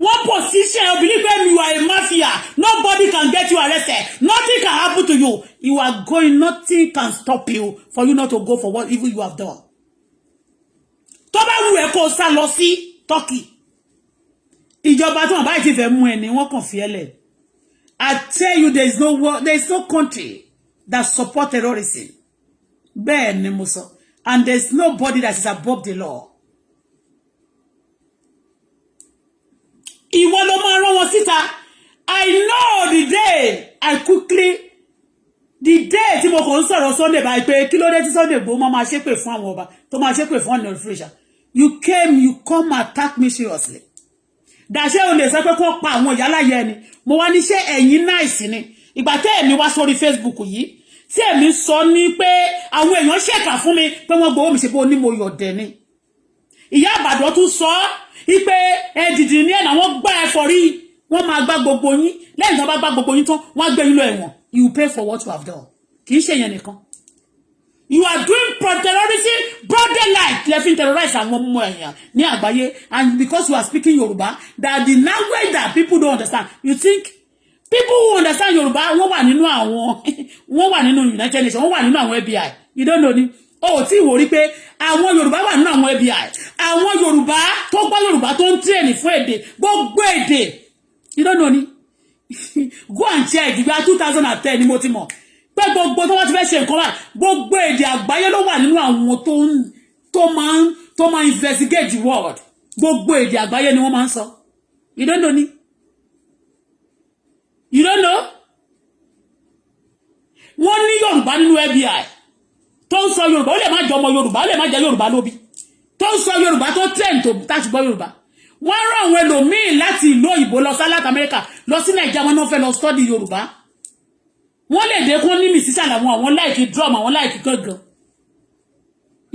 one position, I believe when you are a mafia, nobody can get you arrested. Nothing can happen to you. You are going, nothing can stop you for you not to go for what evil you have done. Tó bá wù ẹ́ kó sá lọ sí Turkey. Ìjọba tó bá ti fẹ́ mú ẹni wọ́n kàn fi ẹlẹ̀. I tell you there is no country that support terrorism. Bẹ́ẹ̀ ni mo sọ. And there is nobody that is above the law. Ìwọ ló máa rán wọn síta. I know the day the day tí mo kàn ń sọ̀rọ̀ Sunday báyìí pé kí ló dé tí Sunday Igboho máa ṣépè fún àwọn ọba tó máa ṣépè fún ọ̀nà ìfúrẹ́ṣà. You come attack me seriously. Dàṣẹ́ òun lè sọ pé kó pa àwọn ìyá láyé ẹni. Mo wá ní ṣé ẹ̀yin náìsì ni. Ìgbà tẹ́ èmi wá sórí Facebook yìí tí èmi sọ ní pé àwọn èèyàn ṣèkà fún mi pé wọ́n gbowó mi ṣe pé ó ní mo yọ̀dẹ̀ ni. Ìyá Ìbàdàn tún sọ ipe ẹ̀dìdì ní ẹ̀nà wọ́n gbá ẹ̀fọ́ rí wọ́n máa gbá gbogbo yín lẹ́yìn tó bá gbá gbogbo yín tán wọ́n gbé yín lọ ẹ̀wọ̀n. You pay for what you have done. Kì í ṣe yẹn nìkan. You are doing terrorism broad daylight lẹ́fín terrorize àwọn ọmọ ẹ̀yàn ní àgbáyé and because you are speaking Yoruba that the language that people don't understand you think people who understand Yoruba wọ́n wà nínú àwọn wọ́n wà nínú United Nations wọ́n wà nínú àwọn FBI you don't know ni ó tí wò rí pé àwọn Yorùbá wà nínú àwọn FBI àwọn Yorùbá tó gbọ́ Yorùbá tó ń train fún èdè gbogbo èdè you don't know ni go and check ìgbà 2010 ni mo ti mọ̀ pé gbogbo tó wá ti fẹ́ ṣe nǹkan wà gbogbo èdè àgbáyé ló wà nínú àwọn tó máa investigate the world gbogbo èdè àgbáyé ni wọ́n máa ń sọ you don't know ni you don't know wọ́n ní Yorùbá nínú FBI tó ń sọ Yorùbá ó lè má jọ ọmọ Yorùbá ó lè má jẹ Yorùbá lóbi tó ń sọ Yorùbá tó trend tó táti gbọ́ Yorùbá wọ́n rán àwọn ẹlòmíì láti ìlú òyìnbó lọ sí South America lọ sí Nàìjíríà wọn náà fẹ́ lọ study Yorùbá wọ́n lè dé kún ní mísísà làwọn àwọn láìkì drum àwọn láìkì gángan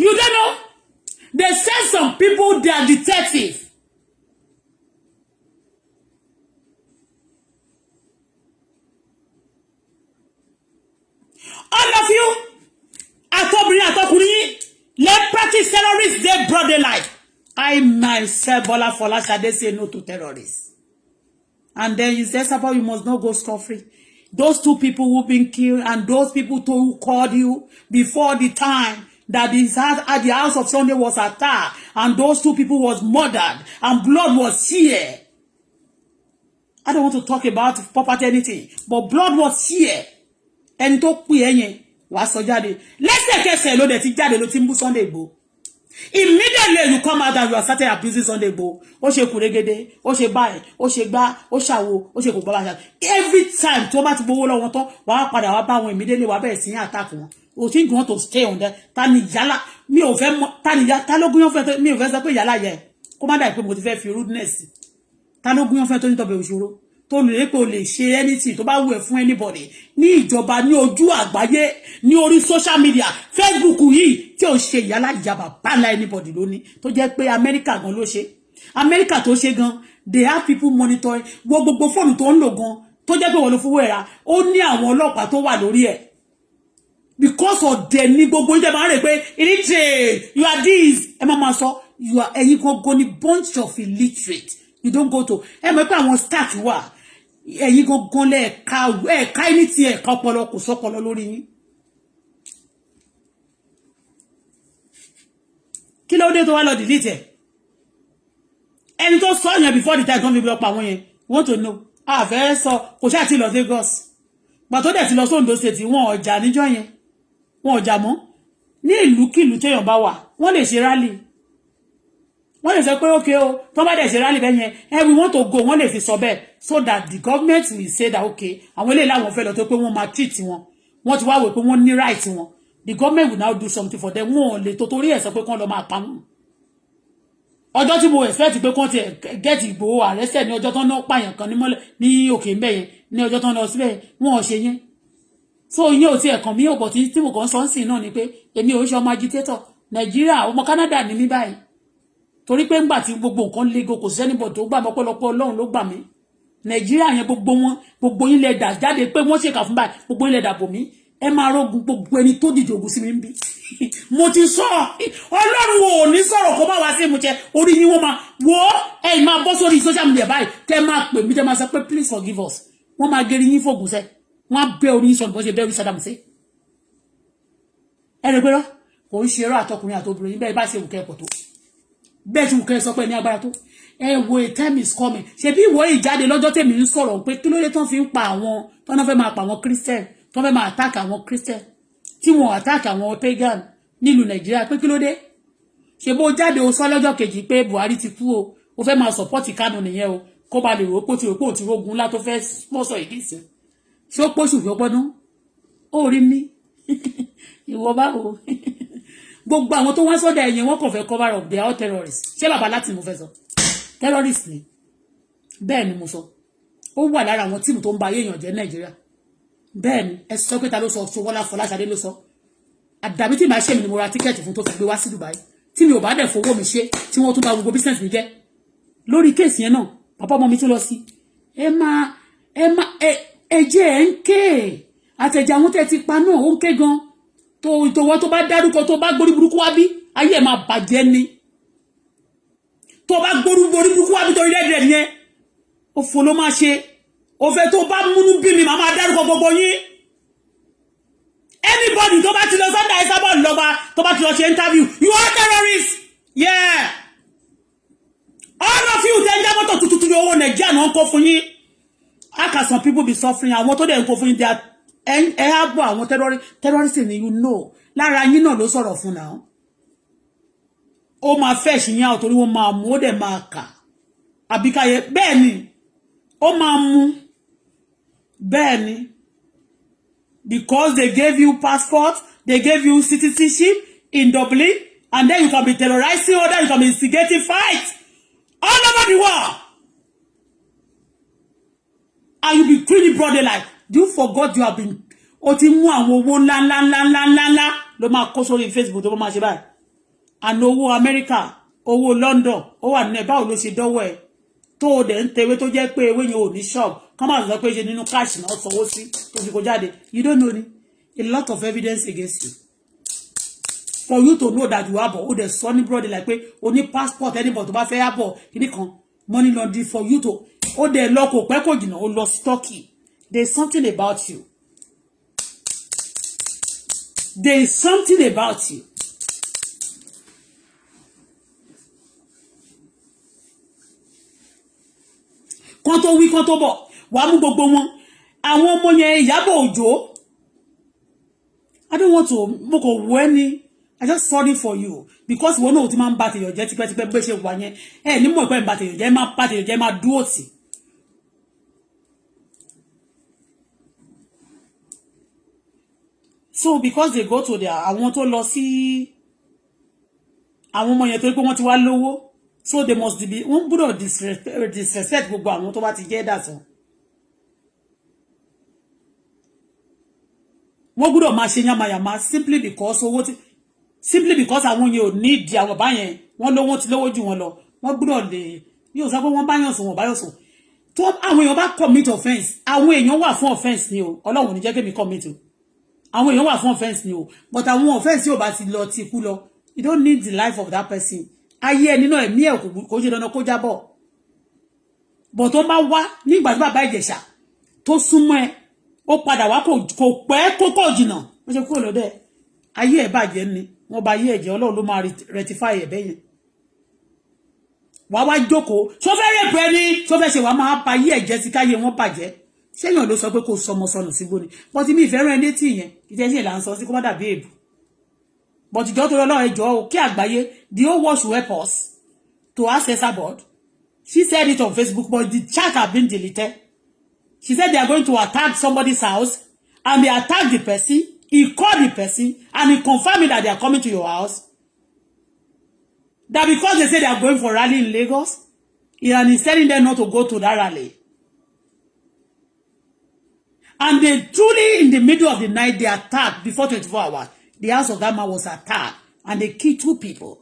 you don't know they say some people they are detective all of you àtọbìnrin àtọkùnrin let practice terrorists they broad daylight. I myself Bola Folashade say no to terrorists and then you say suppose you must not go scot-free. Those two people who've been killed and those people who called you before the time that at the house of Sunday was attacked and those 2 people was murdered and blood was here. I don't want to talk about property anything, but blood was here. Ẹni tó pè ẹ̀yẹn wá sọ jáde. Lẹ́sẹ̀kẹsẹ̀ ló dẹ̀ ti jáde ló ti ń bú Sunday Igboho. Immediately you come out and you are started abusing Sunday Igboho. Ó ṣe kùrégédé, ó ṣe báyìí, ó ṣe gbá, ó ṣàwo, ó ṣe kò bá ṣá. Every time tó bá ti gbowó lọ́wọ́ tán, wàá padà wá bá wọn immediately wá bẹ̀rẹ̀ sí attack wọn. O think you want to stay on there. Tani yálà mi ò fẹ́ tani ya ta ló gúnyán fẹ́ mi ò fẹ́ sọ pé yálà yẹ. Kó má dà pé mo ti fẹ́ fi rudeness. Ta ló gúnyán fẹ́ tó ní tobe òṣòro. Tó lè pé o lè ṣe anything tó bá wù ẹ́ fún anybody ní ìjọba ní ojú àgbáyé ní orí social media Facebook yìí tí ó ṣe yálà ìjàmbá bala anybody lónìí tó jẹ́ pé America gan ló ṣe America tó ṣe gan they have people monitoring gbogbo fóònù tó ń lò gan tó jẹ́ pé wọ́n ló fowó ẹ̀ra ó ní àwọn ọlọ́pàá tó wà lórí ẹ̀ because of them ní gbogbo ìjọba máa rè pé illiterate you are this ẹ máa sọ you are ẹ̀yin gangan ní bunch of illiterate you don't go to ẹ mọ̀ pé àwọn staff wà ẹ̀yin gangan lẹ́ẹ̀ka anything ẹ̀ka ọpọlọ kò sọ́pọlọ lórí yín kí ló dé tó wá lọ delete ẹ̀ ẹni tó sọ yẹn before the time tó ń fi block pa àwọn yẹn want to know àfẹ́ sọ kò ṣáà ti lọ Lagos gbà tó dẹ̀ ti lọ sí Ondo State wọn ọjà níjọ́ yẹn wọn ọjà mọ́ ní ìlúkìlú téèyàn bá wà wọ́n lè ṣe rally wọ́n lè sọ pé okay o tó bá dẹ̀ ṣe rally bẹ́ẹ̀ yẹn we want to go wọ́n lè fi sọ bẹ́ẹ̀ so that the government will say that okay àwọn eléyìí làwọn fẹ́ lọ tó pé wọ́n máa treat wọn wọ́n ti wá wò pé wọ́n ní right wọn the government will now do something for them wọ́n lè tó torí ẹ̀ sọ pé kán lọ máa pa wọn ọjọ́ tí mo expect pé kán ti get Igboho arrested ní ọjọ́ tán náà pààyàn kan ní òkè ń bẹ̀ yẹn ní ọjọ́ tán lọ síbẹ̀ wọ́n ò ṣe yẹn so ìyẹn ò ti ẹ̀kan mi ò bọ̀ tí mo kàn sọ ń sìn náà ni pé èmi ò ń ṣe ọmọ agitator Nàìjíríà ọmọ Canada ni mí báyìí torí pé ńgbà tí gbogbo nǹkan le go kò sí anybody tó gbà mọ́ pọ̀lọpọ̀ Ọlọ́run ló gbà mí Nàìjíríà yẹn gbogbo wọn gbogbo yín lẹ dà jáde pé wọ́n ṣèkà fún báyìí gbogbo yín lẹ dà bò mí ẹ máa rógun gbogbo ẹni tó dìde ogun sí mi ń bí mo ti sọ Ọlọ́run ò ní sọ̀rọ̀ kó má wá sí ìmúṣẹ orí yín wọ́n máa wo ẹ máa bọ́ sórí social media báyìí tẹ́ máa pè mí tẹ́ máa sọ pé please forgive us wọ́n máa gẹ̀rí yín fògùn sẹ́ wọ́n á bẹ́ orí yín sọ̀rọ̀ bó ṣe bẹ́ orí Saddam sí ẹ rẹ̀ pé kò ń ṣe eré àtọkùnrin àtobìnrin bẹ́ẹ̀ bá ṣe wù kẹ́ẹ̀pọ̀ tó bẹ́ẹ̀ tí wù kẹ́ẹ̀ sọ pé ní agbára tó ẹ wo a time is coming ṣe bí ìwọ ìjáde lọ́jọ́ tèmi ń sọ̀rọ̀ pé kí ló dé tán fi ń pa àwọn tán fẹ́ máa pa àwọn Christian tán fẹ́ máa attack àwọn Christian tí wọ́n attack àwọn pagan nílùú Nàìjíríà pé kí ló dé ṣe bó jáde o sọ lọ́jọ́ kejì pé Buhari ti kú o fẹ́ máa support Kanu nìyẹn o kó ba lè rò pé ó ti rógun ńlá tó fẹ́ sponsor ìdíṣẹ́ ṣé ó pọ̀ṣù fi ọpọ́nú ó rí ní ìwọ báwo gbogbo àwọn tó wá sọ́dọ̀ ẹ̀yìn wọn kàn fẹ́ cover up they are all terrorists ṣé bàbá láti mo fẹ́ sọ terrorists ni bẹ́ẹ̀ ni mo sọ ó wà lára àwọn tíìmù tó ń ba ayé èèyàn jẹ́ Nàìjíríà bẹ́ẹ̀ ni ẹ sọ pé ta ló sọ Ṣọwọ́lá Fọláṣadé ló sọ àdàbí tí màá ṣe mi ni mo ra tíkẹ́ẹ̀tì fún tó fi gbé wá sí Dubai tí mi ò bá dẹ̀ fowó mi ṣe tí wọ́n tún bá gbogbo business mi jẹ́ lórí kéèsì yẹn náà bàbá ọmọ mi tún lọ sí ẹ̀jẹ̀ ẹ̀ ń ké àtẹ̀jẹ̀ àwọn tẹ̀ ti pa náà ó ń ké gan tó ìtòwọ́ tó bá dárúkọ tó bá gbórí burúkú wá bí ayé ẹ̀ máa bàjẹ́ ni tó bá gbórí burúkú wá bí torí rẹ̀ yẹn òfò ló máa ṣe òfẹ́ tó bá múnú bí mi màá máa dárúkọ gbogbo yín anybody tó bá ti lọ Sunday Esabod lọ́ba tó bá ti lọ ṣe interview you are terrorists yeah all of you tẹ́ ń já mọ́tò tuntun ní owó Nàìjíríà náà ń kó fún yín how can some people be suffering àwọn tó dẹ̀ ń kó fún yín ẹ á bọ̀ àwọn terrorists ni you know lára yín náà ló sọ̀rọ̀ fún náà ó máa fẹ́ ṣìyàn àwọn torí wọ́n máa mú ó dẹ̀ máa kà àbíkáyẹ bẹ́ẹ̀ ni ó máa mú bẹ́ẹ̀ ni because they gave you passport they gave you citizenship in Dublin and then you can be terrorizing others you can be instigating fights all over the world and you be really broad like do you forgot you have been o ti mú àwọn owó ńlá ló máa kó sórí Facebook tó máa ṣe báyìí and owó America owó London ó wà nínú ẹ̀ báwo ló ṣe dọ́wọ́ ẹ̀ tó o dẹ̀ ń tewé tó jẹ́ pé ewé yẹn ò ní shop kọ́ máa sọ pé ṣe nínú cash náà sanwó sí tó fi kó jáde you don't know ni a lot of evidence against you for you to know that you have o dẹ̀ sọ ní brother like pé o ní passport anybody tó bá fẹ́ yàbọ̀ kíní kan money laundry for you to o dẹ̀ lọ kò pẹ́ kò jìnnà o lọ sí Turkey there is something about you there is something about you kan tó wí kan tó bọ̀ wàá mú gbogbo wọn àwọn ọmọ yẹn Ìyábọ̀ Òjó I don't want to mo kò wọ ẹni I just sorry for you because wọ́n náà ti máa ń bá tèèyàn jẹ́ tipẹ́tipẹ́ bó ṣe wà yẹn ẹ ní mọ̀ ìpẹ́ ń bá tèèyàn jẹ́ máa bá tèèyàn jẹ́ máa dúró tì. So because they go to their àwọn tó lọ sí àwọn ọmọ yẹn tó pé wọ́n ti wá lówó so they must be wọ́n gbọ́dọ̀ disrespect gbogbo àwọn tó bá ti jẹ́ dàtọ̀. Wọ́n gbọ́dọ̀ máa ṣe yamayama simply because owó ti simply because àwọn yẹn ò ní ìdí àwọn bá yẹn wọ́n lówó ti lówó jù wọn lọ wọ́n gbọ́dọ̀ lè yóò sọ pé wọ́n bá yàn sùn wọ́n bá yàn sùn tó àwọn èèyàn bá commit offence àwọn èèyàn wà fún offence ni o Ọlọ́run ní jẹ́ kémi commit o àwọn èèyàn wà fún offence ni o but àwọn offence yóò bá ti lọ ti kú lọ you don't need the life of that person ayé ẹni náà ẹ̀mí ẹ̀ kò ṣe dandan kó jábọ̀ but tó bá wá nígbà tí bàbá Ìjẹ̀ṣà tó súnmọ́ ẹ ó padà wá kò pẹ́ kó kò jìnnà ó ṣe kúrò lọ́dẹ̀ ayé ẹ̀ bàjẹ́ ni wọ́n bá ayé ẹ̀jẹ̀ Ọlọ́run ló máa rectify ẹ̀ bẹ́yẹn wàá wá jókòó tó fẹ́ rẹ̀ pẹ́ ní tó fẹ́ ṣe wàá máa ba ayé ẹ̀jẹ̀ sí káyé wọn bàjẹ́ ṣéyàn ló sọ pé kò sọmọ sọnù sígbó ni but mi ìfẹ́ràn ẹni tí yẹn ìtẹ́sí ìlànà sọ sí kó má dàbí èbù but ìjọ tó lọ́wọ́ ẹjọ́ kí àgbáyé the whole world should help us to access aboard she said it on Facebook but the chat have been deleted. She said they are going to attack somebody's house and they attack the person. He called the person and he confirmed that they are coming to your house. That because they say they are going for rally in Lagos, and he's telling them not to go to that rally. And they truly, in the middle of the night, they attacked before 24 hours. The house of that man was attacked and they killed 2 people.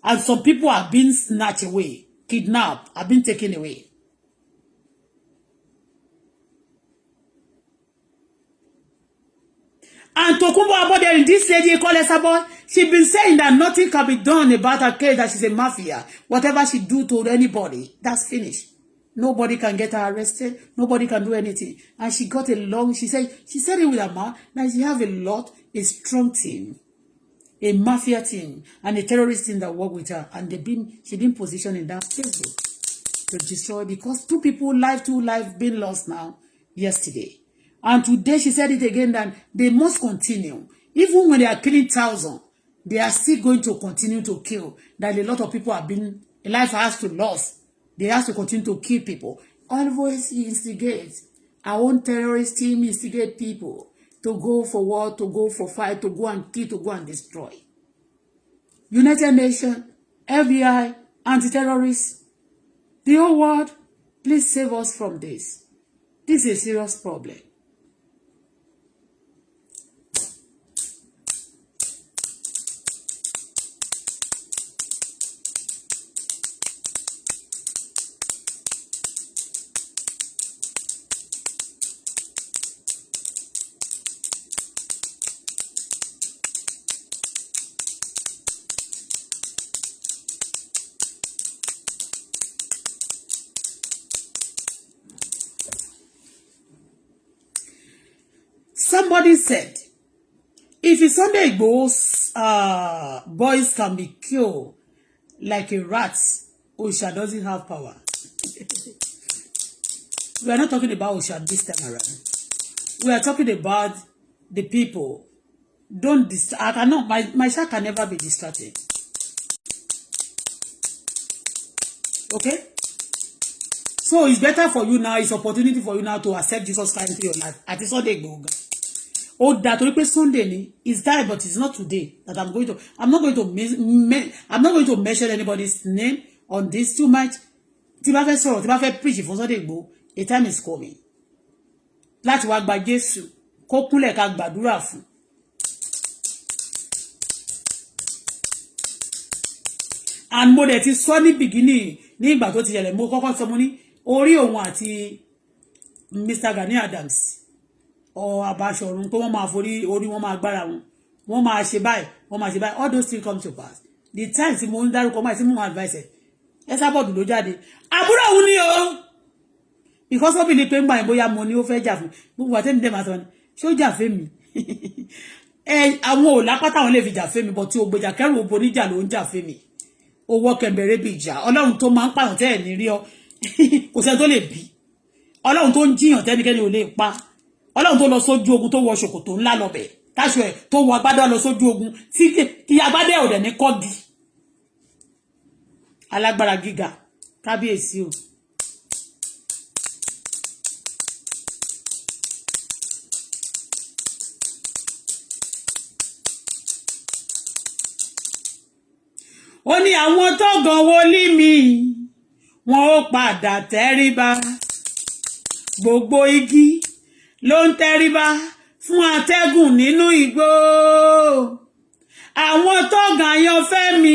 And some people have been snatched away, kidnapped, have been taken away. And Tokunbo Abode, this lady called Esabod, she been saying that nothing can be done about her case, that she's a mafia. Whatever she do to anybody, that's finished. Nobody can get her arrested. Nobody can do anything. And she got a long, she said it with her mouth, that she have a strong team, a mafia team, and a terrorist team that work with her. And she been positioned in that Facebook to destroy, because 2 lives been lost now, yesterday. And today she said it again that they must continue. Even when they are killing thousands, they are still going to continue to kill. That a lot of people have been, life has to lose. They have to continue to kill people. Always instigate. Our own terrorist team instigate people to go for war, to go for fight, to go and kill, to go and destroy. United Nations, FBI, anti-terrorists, the whole world, please save us from this. This is a serious problem. Somebody said, if it's Sunday Igboho's boys can be killed like a rat, Osha doesn't have power. We are not talking about Osha this time around. We are talking about the people. Don't I cannot, my child can never be distracted. Okay? So it's better for you now, it's opportunity for you now to accept Jesus Christ into your life. At the Sunday Igboho. Oh, that Sunday ni is that, but it's not today that I'm not going to mention anybody's name on this too much. Tí bá fẹ́ sọ̀rọ̀, tí bá fẹ́ preach fún Sunday Igboho, a time is coming. Láti wá gba Jésù, kó kúnlẹ̀ ká gbàdúrà fún. And mo dẹ̀ ti sọ ní beginning, ní ìgbà tó ti ṣẹlẹ̀, mo kọ́kọ́ sọ mo ní orí òun àti Mr. Gani Adams. Or Abashorun, pé wọ́n máa forí orí wọn máa gbára wọn, wọ́n máa ṣe báyìí, all those things come to pass. The time tí mo ń dárúkọ máa tí mo advice Esabod ló jáde àbúrò òun ni o, because ó believe pé ńgbà yẹn bóyá mo ní ó fẹ́ jà fún gbogbo àtẹ́ni dẹ́ máa sọ ni ṣé ó jà fẹ́ mi àwọn ò lápátá wọn lè fi jà fẹ́ mi, but tí o gbèjà kẹrù òbò níjà ló ń jà fẹ́ mi owó kẹbẹ̀rẹ̀ bí ìjà Ọlọ́run tó máa ń pààyàn tẹ́ ẹ̀ ní rí ọ kò sẹ́ni tó lè bí Ọlọ́run tó ń jiyàn tẹ́nikẹ́ni ò lè pa Ọlọ́run tó lọ sójú ogun tó wọ ṣòkòtò ńlá lọ́bẹ̀ táṣọ ẹ̀ tó wọ agbádá lọ sójú ogun tí agbádá ẹ̀ ò dẹ̀ ní kọ́gi alágbára gíga kábíyèsí o. Ó ní àwọn tó gan wọlé mi wọn ó padà tẹríba gbogbo igi ló ń tẹríba fún atẹ́gùn nínú igbó àwọn tó gan yan fẹ́ mi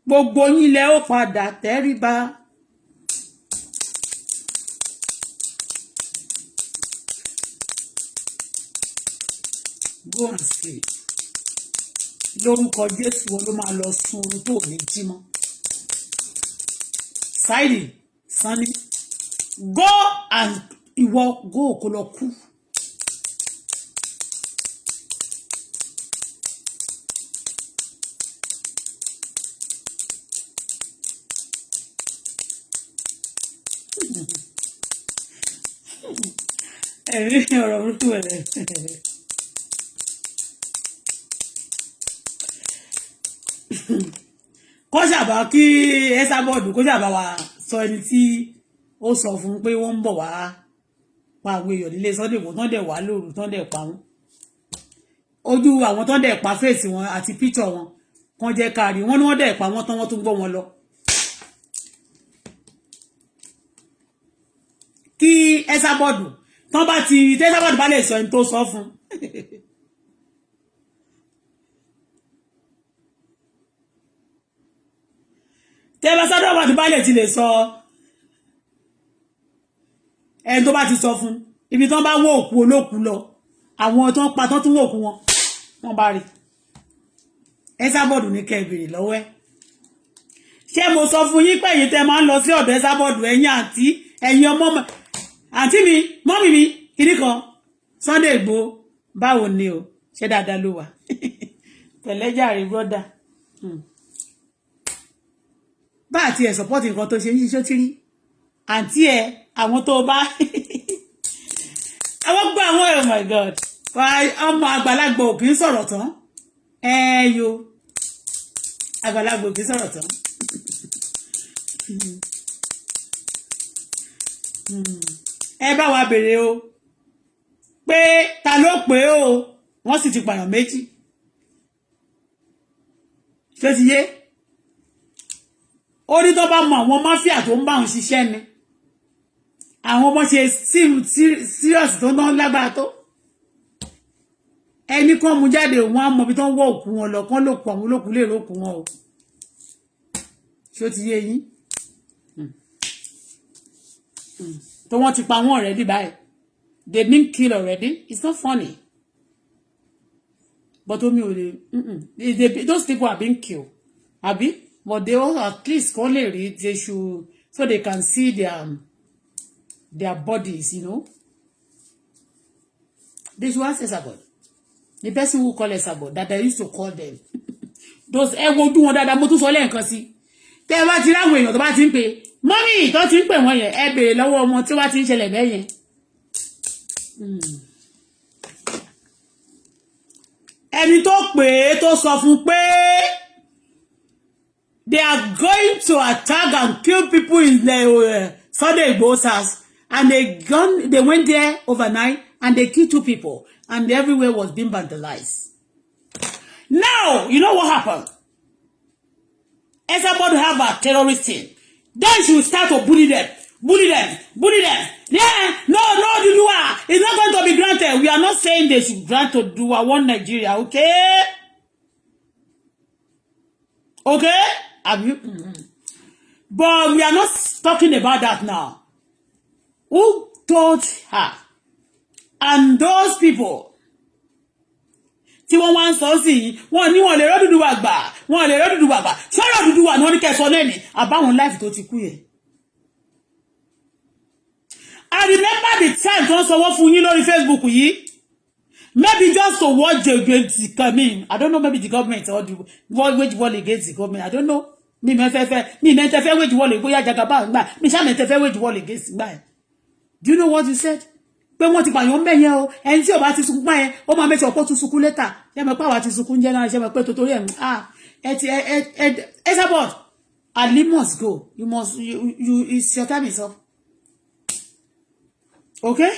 gbogbo yín lẹ ó padà tẹríba. Go and sleep. Lórúkọ Jésù wọn ló máa lọ sùn oorun tó ní jí mọ́. Saidi Sani go and ìwọ go kó lọ kú. Ẹ̀rí ọ̀rọ̀ burúkú rẹ̀. Kó ṣàbá kí Ẹsábọ̀dù kó ṣàbá wa sọ ẹni tí ó sọ fún pé wọ́n ń bọ̀ wá pa àwọn èèyàn nílé Sunday Igboho tán dẹ̀ wá lóru tán dẹ̀ pa wọ́n ojú àwọn tán dẹ̀ pa fèsì wọn àti píṣọ̀ wọn kan jẹ́ kárí wọ́n ní wọ́n dẹ̀ pa wọ́n tán wọ́n tún gbọ́ wọn lọ. Kí Ẹsábọ̀dù tán bá ti Ẹsábọ̀dù bá lè sọ ẹni tó sọ fún tẹ́lẹ̀sádọ́ bá ti bá lè ti lè sọ ẹni tó bá ti sọ fún ibi tán bá wọ́ òkú olókú lọ àwọn tó ń pa tán tún wọ́ òkú wọn bá rí Ẹsábọ̀dù ní kẹ́bìrì lọ́wọ́ ẹ̀ ṣé mo sọ fún yín pé ẹ̀yin tẹ́ máa ń lọ sí ọ̀dọ̀ Ẹsábọ̀dù ẹ̀yin àǹtí ẹ̀yin ọmọ àǹtí mi mọ́mì mi kìíní kan Sunday Igboho báwo ni o ṣé dáadáa ló wà pẹ̀lẹ́jàre brọ́dà bá àti ẹ̀ support nǹkan tó ṣe yíṣó tí rí àǹtí ẹ̀ àwọn tó bá àwọn gbọ́ àwọn oh my god ọmọ àgbàlagbà ò kì í sọ̀rọ̀ tán yo àgbàlagbà ò kì í sọ̀rọ̀ tán ẹ bá wa bèrè o pé ta ló pè o wọ́n sì ti pààyàn méjì ṣé ti yé orí tó bá mọ àwọn máfíà tó ń bá òun ṣiṣẹ́ ni àwọn ọmọ ṣe serious tó ná lágbára tó ẹni kan mú jáde wọn á mọ ibi tó ń wọ òkú wọn lọ kán ló kù àwọn olókùú lè rókù wọn o ṣé ó ti yé yín tó wọ́n ti pa wọ́n already báyìí they been killed already it's not funny but omi ò lè those people are being killed abi. But they all at least only read they should so they can see their bodies, you know. They should ask Esabod. The person who call Esabod that I used to call them. Those wo do wọn dáadáa mo tún sọ lẹ́ẹ̀kan sí. Tẹ́ bá ti ráwọn èèyàn tó bá ti ń pè mommy tó ti ń pè wọ́n yẹn ẹ béèrè lọ́wọ́ ọmọ tí wá ti ń ṣẹlẹ̀ bẹ́ẹ̀ yẹn. Ẹni tó pè é tó sọ fún pé they are going to attack and kill people in the Sunday Igboho's house. And they went there overnight and they killed 2 people. And everywhere was being vandalized. Now, you know what happened? Esabod have a terrorist team. Then she will start to bully them. Bully them. Bully them. Yeah, no, Dudua. It's not going to be granted. We are not saying they should grant to Dudua one Nigeria, okay? Okay? But we are not talking about that now. Who told her? And those people. Tí wọ́n wá ń sọ sí wọ́n ní wọ́n lè rọ́ Dúdúwà gbà wọ́n lè rọ́ Dúdúwà gbà ṣọ́rọ̀ Dúdúwà ní wọ́n ní kẹsọ lẹ́ni àbáwọn life tó ti kú yẹn. I remember the time tó ń sọwọ́ fún yín lórí Facebook yìí. Maybe just to watch the coming. I don't know, maybe the government or the wage war against the government. I don't know. Me me interfere wage war against Boya Jagaba. Me sha me interfere wage war against me. Do you know what you said? Pé wọ́n ti pààyàn ńbẹ̀ yẹn o, ẹni tí ò bá ti sunkún pa yẹn, ó máa make sure pé ó tún sunkún later. Ṣé mo pé àwa ti sunkún jẹ́ náà, ṣé mo pé torí ẹ̀ Esabod, Ali must go. It's your time is up. Okay?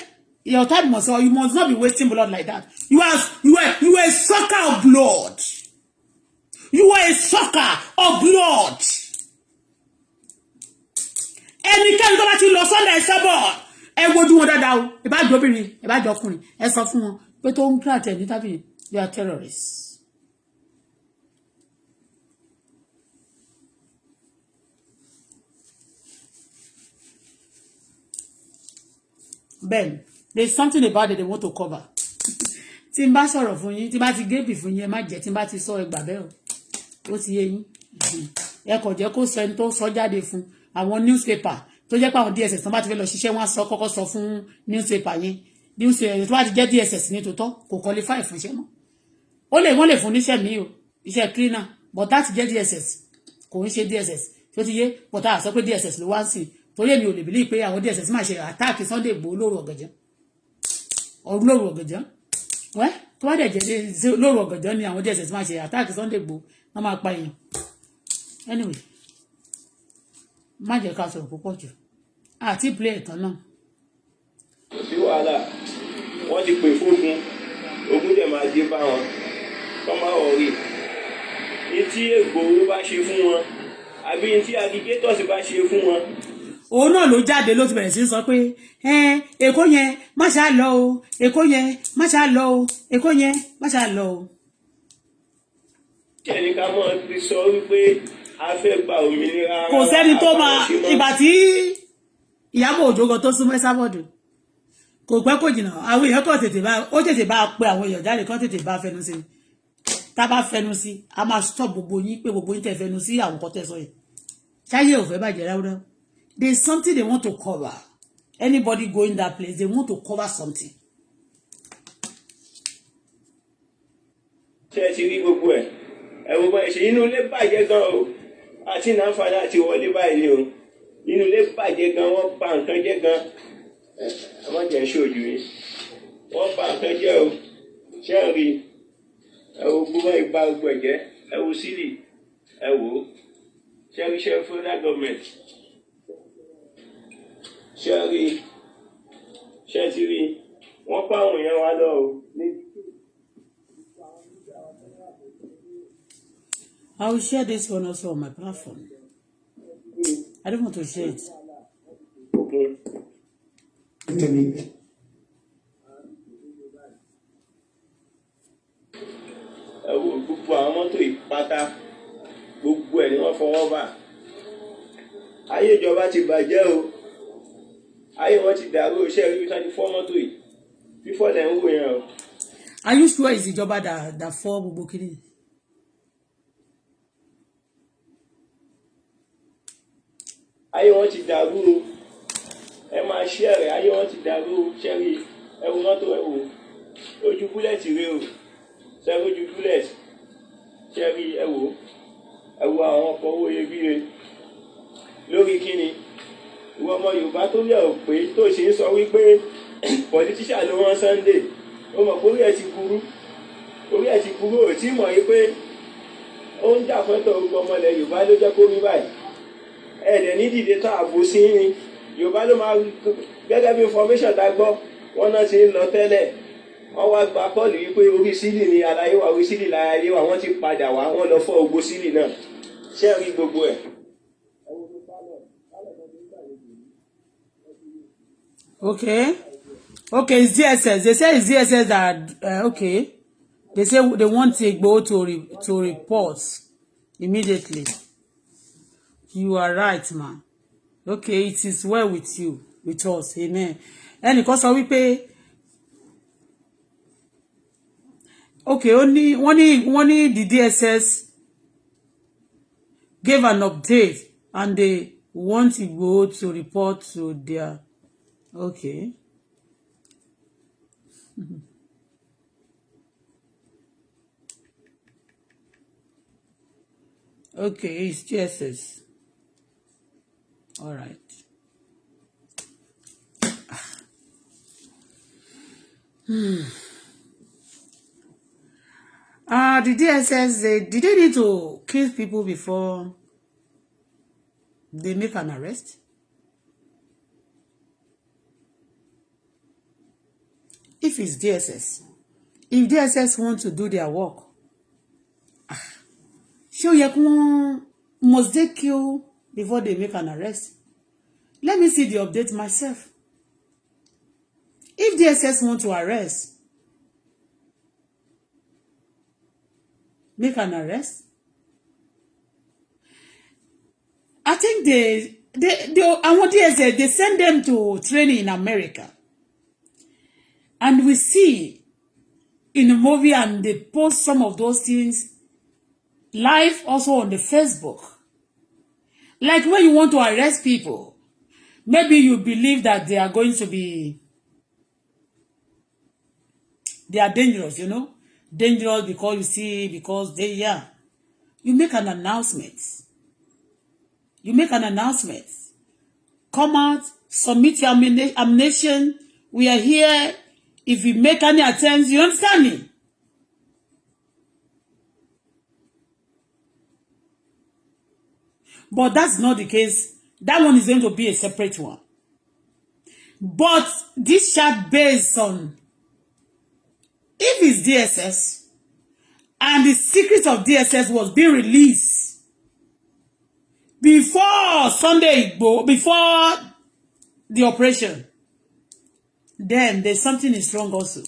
Your time must up. You must not be wasting blood like that. You are a sucker of blood. You are a sucker of blood. Ẹnikẹ́ni tó bá ti lọ sọ́dọ̀ Esabod, ẹ wojú wọn dáadáa o. Ẹ bá jọ obìnrin, ẹ bá jọ ọkùnrin, ẹ sọ fún wọn pé tó ń kíláàtì ẹ̀ ní tábìlì, they are terrorists. Ben, there's something about it they want to cover. Tí n bá sọ̀rọ̀ fún yín, tí n bá ti gébì fún yín, ẹ má jẹ́ tí n bá ti sọ ẹgbà bẹ́ẹ̀ o. Ó ti yé yín. Ẹ kàn jẹ́ kó sọ ẹni tó sọ jáde fún àwọn newspaper tó jẹ́ pé àwọn DSS tán bá ti fẹ́ lọ ṣiṣẹ́ wọn sọ kọ́kọ́ sọ fún newspaper yẹn. Newspaper tó bá ti jẹ́ DSS ní tòótọ́ kò qualify fún iṣẹ́ mọ́. Wọ́n lè fún níṣẹ́ mi o, iṣẹ́ cleaner, but láti jẹ́ DSS kò ń ṣe DSS. Tó ti yé, but a sọ pé DSS ló wá ń sìn. Torí èmi ò lè believe pé àwọn DSS máa ṣe attack Sunday Igboho lóru ọ̀gànjọ́. Lóru ọ̀gànjọ́. Wẹ́ tó bá dẹ̀ jẹ́ lóru ọ̀gànjọ́ ni àwọn DSS máa ṣe attack Sunday Igboho, wọ́n máa pa èèyàn. Anyway, má jẹ́ ká sọ̀rọ̀ púpọ̀ jù. Àti play ẹ̀tàn náà.
Kò sí wàhálà, wọ́n ti pè fógun, ogun dẹ̀ máa dé bá wọn, kọ́ máa wọ̀ rí. Etí Ìgbòho bá ṣe fún wọn, àbí etí agigators bá ṣe fún wọn.
Òun náà ló jáde ló ti bẹ̀rẹ̀ sí sọ pé Èkó yẹn má ṣá lọ o, Èkó yẹn má ṣá lọ o, Èkó yẹn má ṣá lọ o.
Kẹ́ni ká mọ̀ ti sọ wípé a fẹ́ gba òmìnira.
Kò sẹ́ni tó máa ìgbà tí Ìyábọ̀ Òjó gan tó súnmọ́ Esabod kò pẹ́ kò jìnnà àwọn èèyàn kan tètè bá pe àwọn èèyàn jáde kan tètè bá fẹnu sí tá bá fẹnu sí a máa stop gbogbo yín pé gbogbo yín tẹ̀ fẹnu sí àwọn kan tẹ̀ sọ yìí ṣáyé ò fẹ́ bàjẹ́ ráúrá. There is something they want to cover. Anybody going that place, they want to cover something.
Ṣé ẹ ti rí gbogbo ẹ̀? Ẹ wo bá ẹ ṣe inú ilé bàjẹ́ gan o. Àti nàǹfààní àti wọlé báyìí ni o. Inú ilé bàjẹ́ gan, wọ́n bà nǹkan jẹ́ gan. Ẹ má jẹ́ ṣojú yín. Wọ́n bà nǹkan jẹ́ o. Ṣé ẹ rí? Ẹ wo gbogbo ìgbà gbogbo ẹ̀jẹ̀. Ẹ wo sílì. Ẹ wò ó. Ṣé ẹ rí ṣe federal government? Ṣé ẹ rí? Ṣé ẹ ti rí? Wọ́n pa àwọn èèyàn wa lọ o.
I will share this one also on my platform. I don't want to share it.
Okay. Ẹ wo gbogbo àwọn mọ́tò ìpátá gbogbo ẹ̀ ni wọ́n fọwọ́ bà. Ayé ìjọba ti bàjẹ́ o. Ayé wọn ti dàrú iṣẹ́ rí 24 mọ́tò yìí. Fífọ́ lẹ̀ ń wò yẹn o.
Are you sure it's ìjọba that fọ́ gbogbo kiri?
Ayé wọn ti dàrú o. Ẹ máa ṣí ẹ̀rẹ̀ ayé wọn ti dàrú o. Ṣẹ́rí ẹ wo mọ́tò ẹ wò. Ojú búlẹ̀tì rẹ o. Ṣẹ́rí ojú búlẹ̀tì. Ṣẹ́rí ẹ wò. Ẹ wo àwọn ọkọ̀ owó iyebíye. Lórí kíni? Ìwọ ọmọ Yorùbá tó lẹ̀ ò pé tó ṣe ń sọ wípé pọlitíṣà ló rán Sunday. Ó mọ̀ pé orí ẹ̀ ti burú. Orí ẹ̀ ti burú ò tí mọ̀ yí pé ó ń jà fẹ́tọ̀ gbogbo ọmọ ilẹ̀ Yorùbá ló jẹ́ kó rí báyìí. Ẹ̀dẹ̀ ní dìde tá àbò sí ní Yorùbá ló máa gẹ́gẹ́ bí information tá gbọ́ wọ́n náà ti ń lọ tẹ́lẹ̀ wọ́n wá gba kọ́ọ̀lù yìí pé orí sílì ni aláyé wa orí sílì láyé wa wọ́n ti padà wá wọ́n lọ fọ́ ogbó sílì náà ṣé ẹ rí gbogbo ẹ̀.
Okay, it's DSS. They say it's DSS that okay. They say they want Igboho to report immediately. You are right, man. Okay, it is well with you, with us. Amen. Ẹnìkan sọ wípé okay, only the DSS gave an update and they want Igboho to report to their okay. Okay, it's DSS. All right. The DSS, did they need to kill people before they make an arrest? If it's DSS, if DSS want to do their work, must they kill before they make an arrest? Let me see the update myself. If DSS want to arrest, make an arrest, I think I want DSS, they send them to training in America. And we see in the movie, and they post some of those things live also on the Facebook. Like when you want to arrest people, maybe you believe that they are going to be, they are dangerous, you know? Dangerous because you see, because they, yeah. You make an announcement. You make an announcement. Come out, submit your ammunition. We are here. If you make any attempts, you understand me? But that's not the case. That one is going to be a separate one. But this chat based on, if it's DSS, and the secret of DSS was being released before Sunday, before the operation, then there's something is wrong also.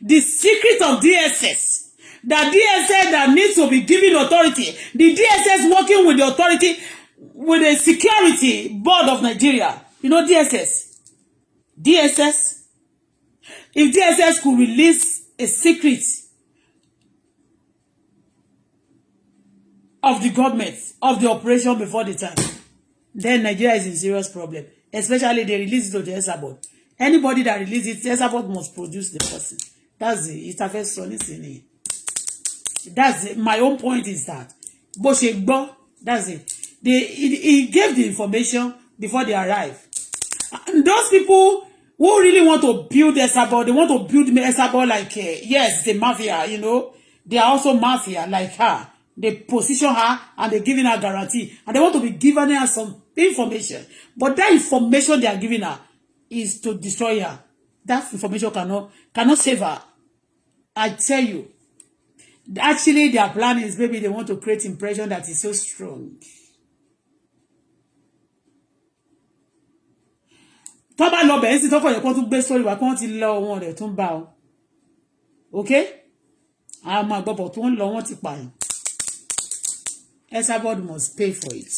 The secret of DSS, the DSS that needs to be given authority, the DSS working with the authority, with the security board of Nigeria. You know DSS? DSS? If DSS could release a secret of the government, of the operation before the time, then Nigeria is in serious problem. Especially they release it to the Esabod. Anybody that releases it, Esabod must produce the person. That's it. It affects Sonny. That's it. My own point is that. That's it. He gave the information before they arrive. And those people who really want to build Esabod, they want to build Esabod like, yes, the mafia, you know. They are also mafia like her. They position her and they're giving her guarantee. And they want to be giving her some information. But that information they are giving her is to destroy her. That information cannot save her. I tell you. Actually, their plan is maybe they want to create impression that is so strong. Tó bá lọ bẹ̀rẹ̀ sí tó kọ̀ yẹ kó tún gbé sórí wa kó ti lọ wọn rẹ̀ tún bá o. Okay? Àwọn ọmọ àgbọ̀bọ̀ tó ń lọ wọ́n ti pààyàn. Esabod must pay for it.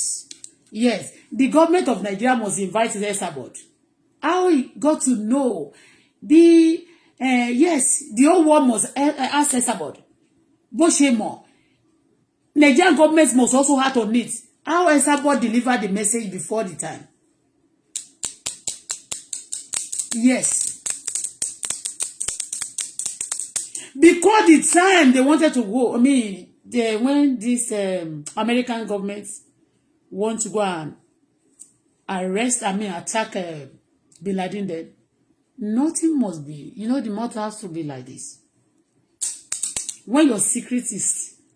Yes, the government of Nigeria must invite Esabod. How he got to know the yes, the whole world must ask Esabod. Bó ṣe mọ̀, Nigerian government must also act on it. How Esabod delivered the message before the time. Yes. Because the time they wanted to go, I mean, when this American government want to go and arrest, attack Bin Laden, then nothing must be, you know, the motto has to be like this. When your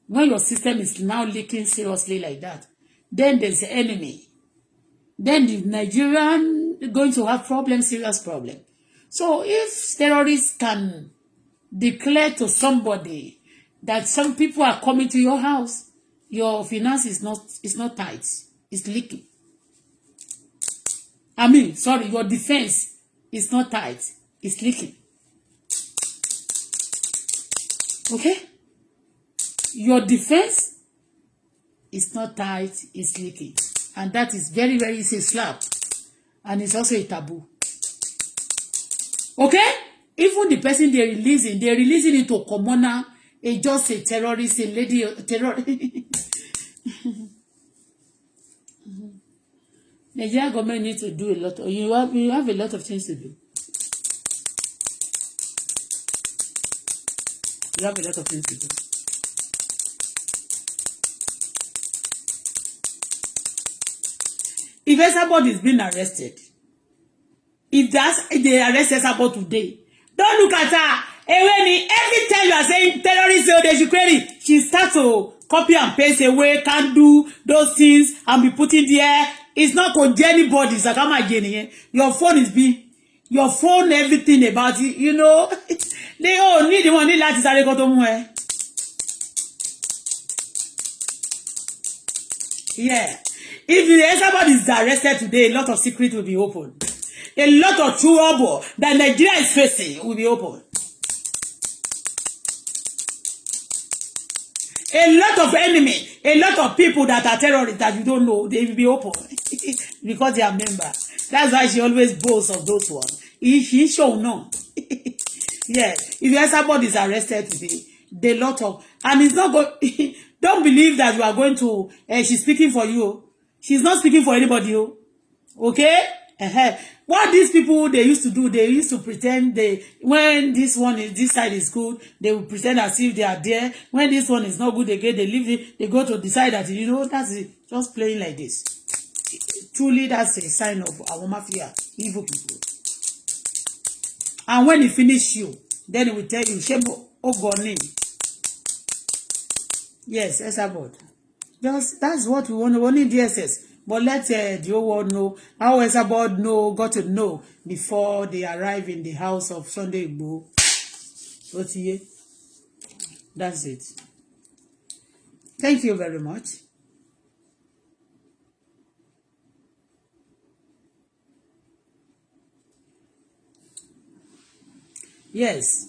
when your system is now leaking seriously like that, then there's an enemy. Then the Nigerian going to have serious problem. So if terrorists can declare to somebody that some people are coming to your house, your finance is not tight, it's leaking. Your defense is not tight, it's leaking. Okay? Your defense is not tight, it's leaking. And that is very, very, it's a slap. And it's also a taboo. Okay? Even the person they're releasing it to commoner, just a terrorist, a lady, a terrorist. Nigeria government needs to do a lot. You have a lot of things to do. You have a lot of things to do. If somebody is being arrested, if they arrest Esabod today, Don't look at her. Every time you are saying terrorists, they should create it, she starts to copy and paste away, can't do those things and be putting there. It's not for anybody. It's like, your phone is big. Your phone, everything about it, you know. They all need the money like this. Yeah. If somebody is arrested today, a lot of secrets will be open. A lot of trouble that Nigeria is facing will be open. A lot of enemy, a lot of people that are terrorists that you don't know, they will be open because they are members. That's why she always boasts of those ones. She show no. Yeah, if somebody is arrested today, the lot of, and it's not going. Don't believe that you are going to. She's speaking for you. She's not speaking for anybody. Okay. What these people they used to do, they used to pretend when this side is good, they will pretend as if they are there. When this one is not good, they leave it. They go to decide that that's it, just playing like this. Truly, that's a sign of our mafia, evil people. And when he finish you, then he will tell you, Shebo, Ogoni. Yes, Esabod. That's what we want. We need DSS. But let the whole world know how Esabod got to know before they arrive in the house of Sunday Igboho. That's it. Thank you very much. Yes.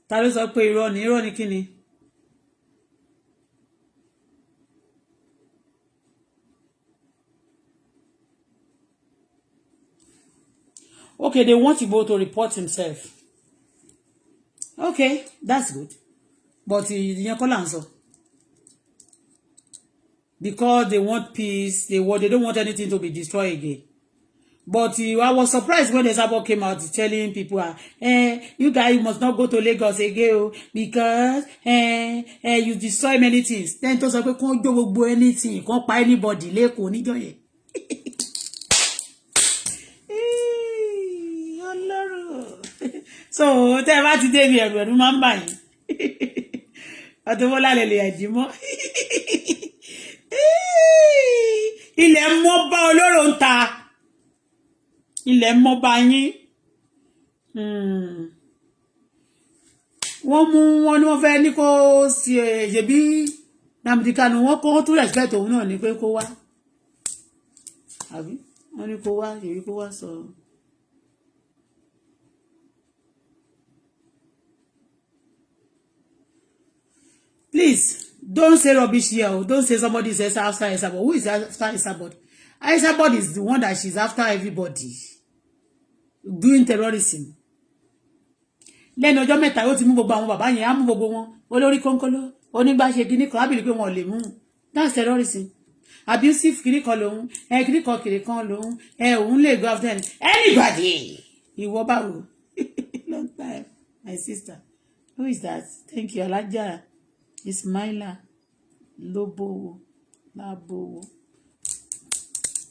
Ta ló sọ pé irọ́ ni kí ni? Okay, they want Igboho to report himself. Okay, that's good. But ìyẹn kọ́ là ń sọ. Because they want peace, they don't want anything to be destroyed again. But I was surprised when Esabod came out telling people, you guys must not go to Lagos again because you destroy many things. Then to sọ pé kàn jó gbogbo anything, kàn pa anybody lẹ́kọ̀ọ́ níjọ́ yẹn. So tẹ́ bá ti dé bí ẹ̀rù máa ń bà yín. Ọ̀tọ̀wọ́lá lè ẹ̀dìmọ́. Ilẹ̀ mọ́ bá olóró ń ta. Ilẹ̀ mọ́ bá yín. Wọ́n mú wọn ní wọ́n fẹ́ ní kó ṣe bí Nnamdi Kanu wọ́n kó tún respect òun náà ní pé kó wá. Àbí wọ́n ní kó wá èyí kó wá sọ. Please don't say rubbish here. Don't say somebody says after Esabod. Who is after Esabod? Esabod is the one that she's after everybody. Doing terrorism. Lẹ́nu ọjọ́ mẹ́ta ó ti mú gbogbo àwọn bàbá yẹn á mú gbogbo wọn olórí kọ́ńkọ́lọ́ onígbàṣe kíní kan ábìlì pé wọn ò lè mú. That's terrorism. Abusive kíní kan lòun kíní kan lòun òun lè go after anybody. Ìwọ báwo? Long time. My sister. Who is that? Thank you. Alaja Ismaila Labo.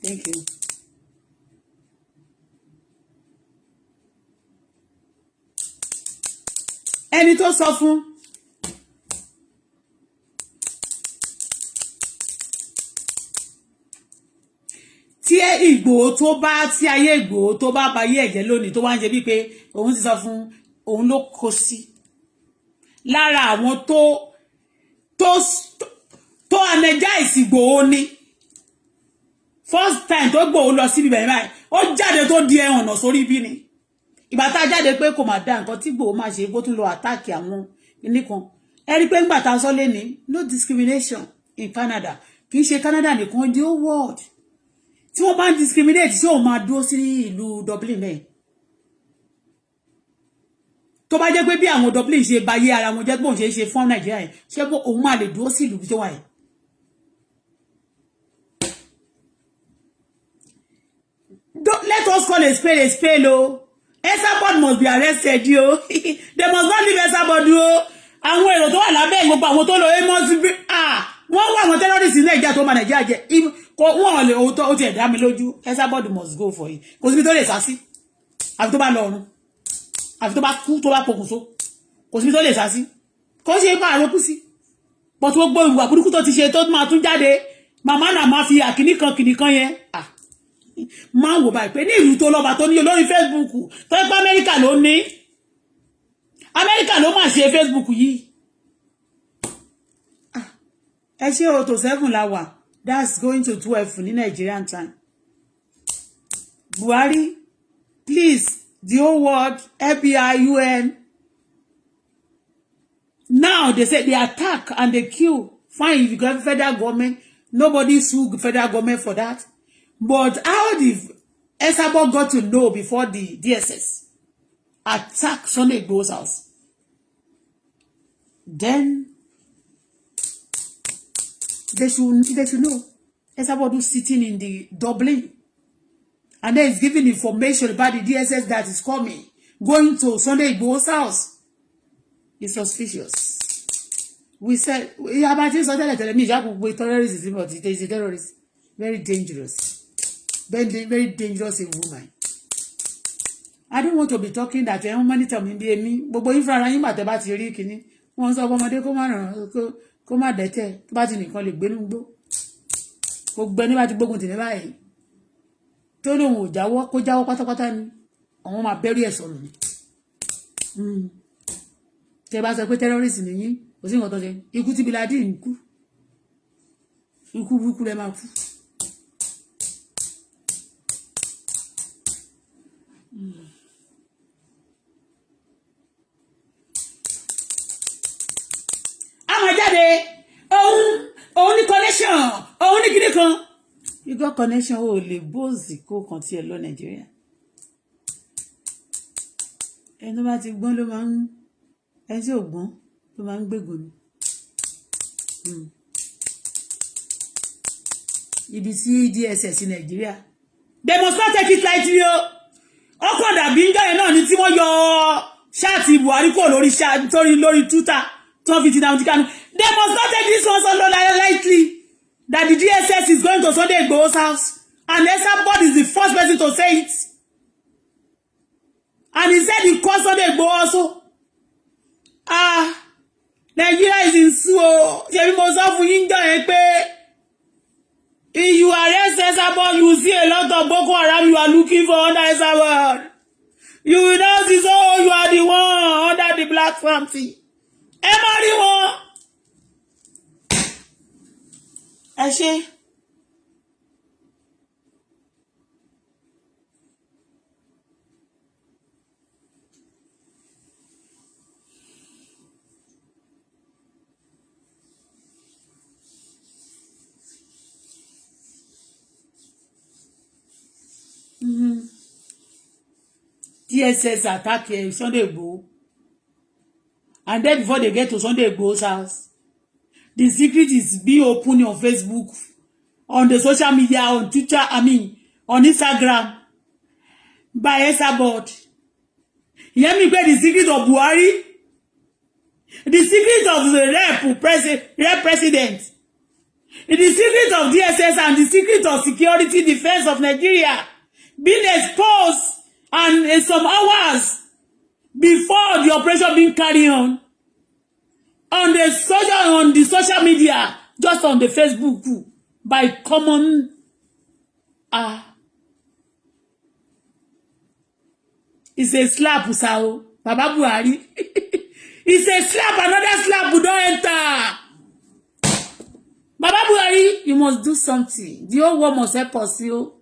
Thank you. Ẹni tó sọ fún tí Ìgbòho tó bá tí ayé Ìgbòho tó bá bayé ẹ̀jẹ̀ lónìí tó wá ń jẹ bí pé òun ti sọ fún òun ló kó sí lára àwọn tó energize Ìgbòho ni first time tó Ìgbòho lọ síbi bẹ̀rẹ̀ báyìí ó jáde tó di ẹ̀hànà sórí bí ni ìgbà tá jáde pé kò má dá nǹkan tí Ìgbòho máa ṣe bó tún lọ attack àwọn nìkan ẹ rí pé ńgbà tá sọ lé ní no discrimination in Canada kì í ṣe Canada nìkan the whole world tí wọ́n bá ń discriminate ṣé òun máa dúró sí ìlú Dublin bẹ́ẹ̀ tó bá jẹ́ pé bí àwọn Dublin ṣe báyé ara wọn jẹ́ gbọ́n ṣe fún Nàìjíríà yẹn ṣé òun máa lè dúró sí ìlú tó wà yìí. Let us call a spade o. Esabod must be arrested, yo. They must not leave Esabod, yo. àwọn èrò tó wà lábẹ́ gbogbo àwọn tó lọ Amos wọ́n wà àwọn terrorists ní Nàìjíríà tó máa Nàìjíríà jẹ́ wọ́n lè òótọ́ ó ti ẹ̀dá mi lójú Esabod must go for it kò síbi tó lè sá sí àfi tó bá lọ ọ̀run àfi tó bá kú tó bá pokùnso kò síbi tó lè sá sí kò ṣe máa rókú sí but gbogbo ìwà burúkú tó ti ṣe tó máa tún jáde màmá náà máa fi kìnìkan yẹn máa wò báyìí pé ní ìlú tó lọ́ba tó ní olórí Facebook tó ń pa Amẹ́ríkà ló ní Amẹ́ríkà ló máa ṣe Facebook yìí ẹ ṣe o tó 7 la wà that's going to 12 ní Nigerian time Buhari please the whole world FBI UN now they say they attack and they kill fine if you go federal government nobody sue federal government for that but how the Esabod got to know before the DSS attack Sunday Igboho's house then they should know Esabod is sitting in the Dublin and then he's giving information about the DSS that is coming going to Sunday Igboho's house. It's suspicious. We said, about this other letter, me, terrorist, but it is a terrorist. Very dangerous. Very dangerous a woman. I don't want to be talking that many times be me, but boy, if I am at the battery, kini, once of one day come at the batting in colleague Benumbo. Cook Benua to Bogun in the line. Tolu Jawa, Kojawa, Patapatan, on my burial son. Tẹ́ bá sọ pé terrorist ni yín kò sí nǹkan tó ṣe ikú tí biladi ń kú ikú burúkú lẹ máa kú àwọn jáde òun ní connection òun ní kíní kan you got connection ó lè bóòsì kó kan tí ẹ lọ Nàìjíríà ẹni tó bá ti gbọ́n ló máa ń ẹni tí ò gbọ́n ló máa ń gbégun ni ibi tí DSS Nàìjíríà they must not take it lightly o ọkọ̀ dàbí ń jẹ́ náà ni tí wọ́n yọ ṣáàtì Buhari kò lórí Twitter tí wọ́n fi ti dáhùn ti kánú they must not take this one so lightly that the DSS is going to Sunday Igboho's house and Esabod is the first person to say it and he said he called Sunday Igboho also. Nigeria is in so ṣebí mo sọ fún yín jọ́ yẹn pé if you arrest Esabod you will see a lot of Boko Haram you are looking for under Esabod you will now see so you are the one under the black family ẹ má rí wọn ẹ ṣe. DSS attack Sunday Igboho and then before they get to Sunday Igboho's house the secret is being open on Facebook on the social media on Twitter on Instagram by Esabod. You hear me play the secret of Buhari the secret of the rep president the secret of DSS and the secret of security defense of Nigeria being exposed and in some hours before the operation being carried on the social media, just on the Facebook by common it's a slap, Sao Baba Buhari. It's a slap, another slap will don't enter. Baba Buhari, you must do something. The whole world must help us, you.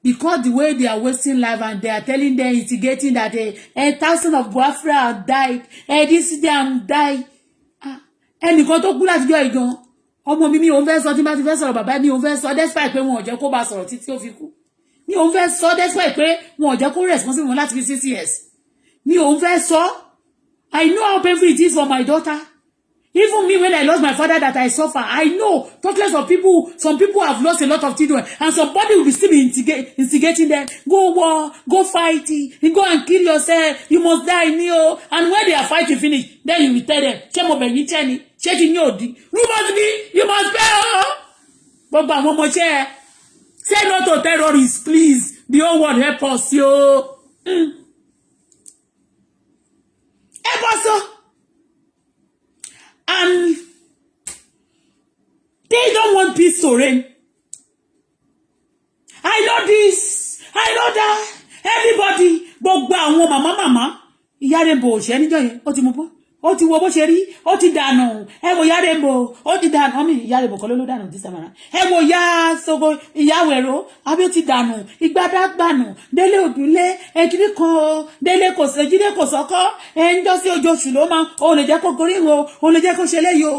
Because the way they are wasting life and they are telling them, instigating that 1,000 of Biafra have died, this them die. Ẹnìkan tó kú láti jọ ìgan, ọmọ mi ò fẹ́ sọ tí bá ti fẹ́ sọ̀rọ̀ bàbá mi ò fẹ́ sọ despite pé wọn ò jẹ́ kó bá sọ̀rọ̀ títí ó fi kú. Mi ò fẹ́ sọ despite pé wọn ò jẹ́ kó responsible wọn láti fi 6 years. Mi ò fẹ́ sọ. I know how painful it is for my daughter. Even me, when I lost my father, that I suffer, I know talkless of people, some people have lost a lot of children, and somebody will be still instigating them, go war, go fight, go and kill yourself, you must die, Neo. And when they are fighting finish, then you will tell them, you must pay. But say no to terrorists, please. The whole world help us, yo. Help us, and they don't want peace to reign. I know this, I know that. Everybody, gbogbo àwọn mama, ìyá Rainbow ṣe níjọ́ yẹn, ó ti mú bọ́, ó ti wo bó ṣe rí, ó ti dànù. Ẹ wo ìyá Rainbow, ó ti dànù. Omi ìyá Rainbow kọ́ ló dànù this time around. Ẹ wo ìyá Sogo, ìyá Wẹ̀rọ, àbí ó ti dànù. Ìgbàdàgbànù, Délé Òdùlé, ekiri kan, Délé kò ṣe, Jídé kò sọ́kọ́, ńjọ́ sí ojoṣù ló máa, ó lè jẹ́ kó gorí wo, ó lè jẹ́ kó ṣe léyo.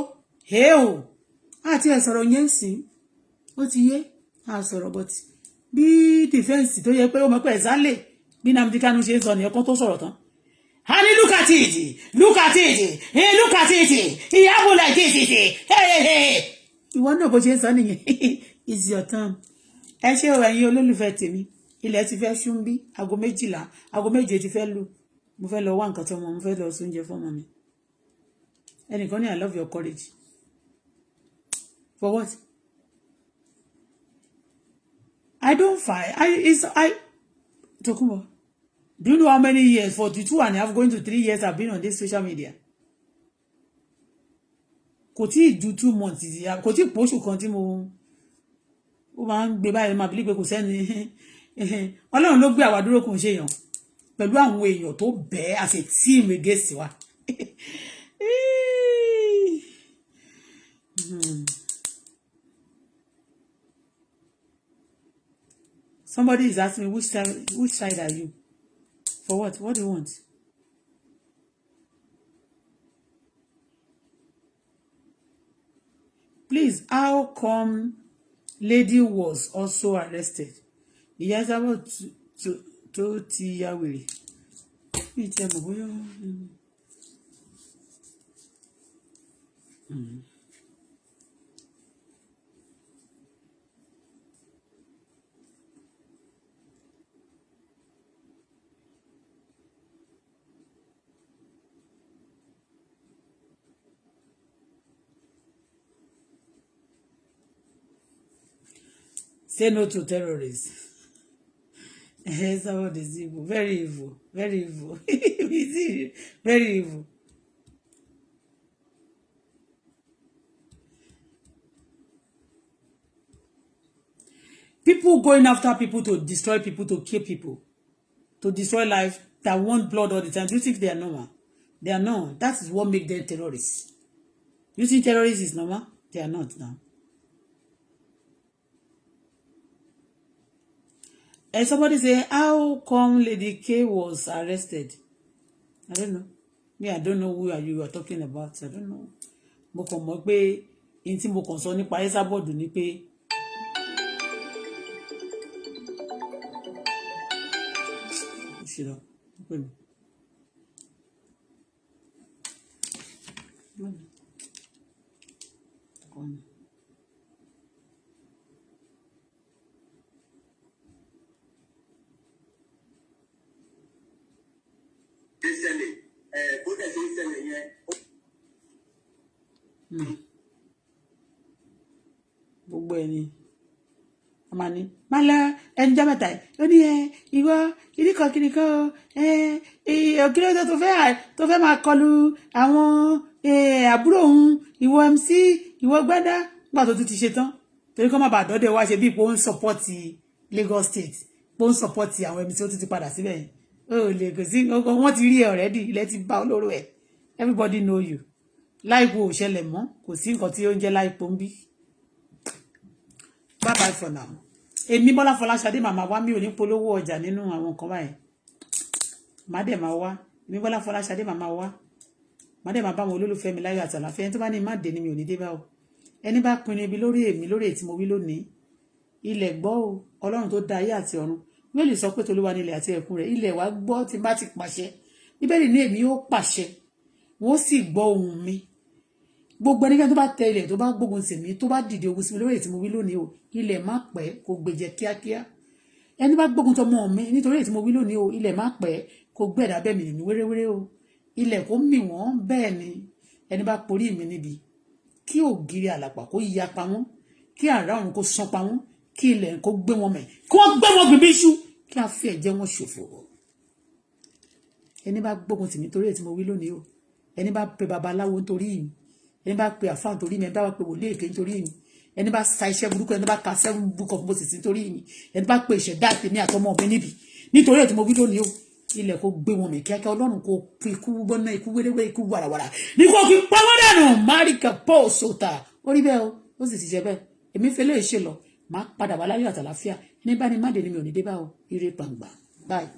Hey o. Àti ẹ sọ̀rọ̀ yẹn sí. Ó ti yé, a sọ̀rọ̀ but bí defense tó yẹ pé ó mọ̀ pé ẹ̀zálè bí Nnamdi Kanu ṣe ń sọ nìyẹn kan tó sọ̀rọ̀ tán. Honey, look at it. Look at it. Hey, look at it. He have like this. Hey. You want to know what you're saying? It's your turn. Ẹ ṣé o ẹ̀yin olólùfẹ́ tèmi. Ilẹ̀ ti fẹ́ ṣú bí aago 12, aago 7 ti fẹ́ lù. Mo fẹ́ lọ wá nǹkan tí mo fẹ́ lọ sóúnjẹ fún ọmọ mi. Ẹnìkan ní I love your courage. For what? I don't fight. Tokunbo. Do you know how many years? 42.5 going to 3 years I've been on this social media. Kò tí ju 2 months ya. Kò tí poṣù kan tí mo ó máa ń gbé báyìí máa believe pé kò sẹ́ni. Ọlọ́run ló gbé àwa dúró kò ṣe yàn. Pẹ̀lú àwọn èèyàn tó bẹ́ẹ̀ as a team against wa. Somebody is asking me which side are you? For what? What do you want? Please, how come lady was also arrested? Yes, about to Tiyawiri. Say no to terrorists. Someone is evil. Very evil. Very evil. Very evil. People going after people to destroy people, to kill people, to destroy life, that want blood all the time. Do you think they are normal? They are not. That is what makes them terrorists. You think terrorists is normal? They are not now. And somebody say, how come Lady K was arrested? I don't know. I don't know who you are talking about. I don't know. Mo kàn mọ̀ pé in tí mo kàn sọ nípa Esabod ni pé ṣìlọ pé mi. Gbogbo ẹni amani mala ẹni jẹ́ mẹ́ta ó ní ìwọ kìnìkan òkìlẹ tó fẹ́ máa kọlu àwọn àbúrò òun ìwọ MC ìwọ gbádá nígbà tó ti ṣe tán torí kó má bàa dọdẹ wá ṣe bí ipò ń sọpọ́tì Lagos State ipò ń sọpọ́tì àwọn MC ó ti padà síbẹ̀ yẹn ó lè kò sí wọ́n ti rí ẹ already ilẹ̀ ti bá olóró ẹ̀ everybody know you láìpò ò ṣẹlẹ̀ mọ́ kò sí nǹkan tí ó ń jẹ́ láìpò ń bí. Bye bye for now. Èmi Bọ́lá Fọláṣadé màmá wá mi ò ní polówó ọjà nínú àwọn nǹkan báyìí. Má dẹ̀ máa wá. Èmi Bọ́lá Fọláṣadé màmá wá. Má dẹ̀ máa bá wọn olólùfẹ́ mi láyọ̀ àti àlàáfíà. Ẹni tó bá ní má dé ni mi ò ní dé bá o. Ẹni bá pinnu ibi lórí èmi lórí èyí tí mo wí lónìí. Ilẹ̀ gbọ́ o. Ọlọ́run tó dá ayé àti ọ̀run. Wọ́n lè sọ pé Tolúwa ni ilẹ̀ àti ẹ̀kún rẹ̀. Ilẹ̀ wa gbọ́ tí bá ti pàṣẹ. Bíbélì ní èmi ó pàṣẹ. Wọ́n sì gbọ́ ohùn mi. gbogbo ẹnikẹ́ni tó bá tẹ ilẹ̀ tó bá gbógun tì mí tó bá dìde ogun sí mi lórí èyí tí mo wí lónìí o ilẹ̀ má pẹ́ kó gbèjẹ kíákíá ẹni bá gbógun tọmọ mi nítorí èyí tí mo wí lónìí o ilẹ̀ má pẹ́ kó gbẹ̀dá bẹ́ẹ̀ mi ní wéréwéré o ilẹ̀ kó mì wọ́n bẹ́ẹ̀ ni ẹni bá porí mi níbi kí ògiri àlàpà kó ya pa wọ́n kí àrá ọ̀run kó sán pa wọ́n kí ilẹ̀ kó gbé wọn mẹ̀ kí wọ́n gbé wọn gbìbí iṣu kí a fi ẹ̀jẹ̀ wọn ṣòfò ẹni bá gbógun tì mí torí èyí tí mo wí lónìí o ẹni bá pe babaláwo nítorí mi ẹni bá pe àfáà nítorí mi ẹni bá pe wòlíì èké nítorí mi ẹni bá sa iṣẹ́ burúkú ẹni bá ka 7 book of Moses nítorí mi ẹni bá pe ìṣẹ̀dá àtẹ̀mí àtọmọ mi níbi nítorí èyí tí mo wí lónìí o ilẹ̀ kó gbé wọn mì kíákíá ọlọ́run kó fi ikú gbọ́ná ikú wéréwé ikú wàràwàrà ní kó fi pamọ́ dànù máríkà paul sota ó rí bẹ́ẹ̀ o ó sì ti ṣe bẹ́ẹ̀ èmi fẹ́ lóye ṣe lọ máa padà wá láyọ̀ àtàlàfíà ní bá ní má dé ni mi ò ní dé bá o ire gbàngbà báyìí.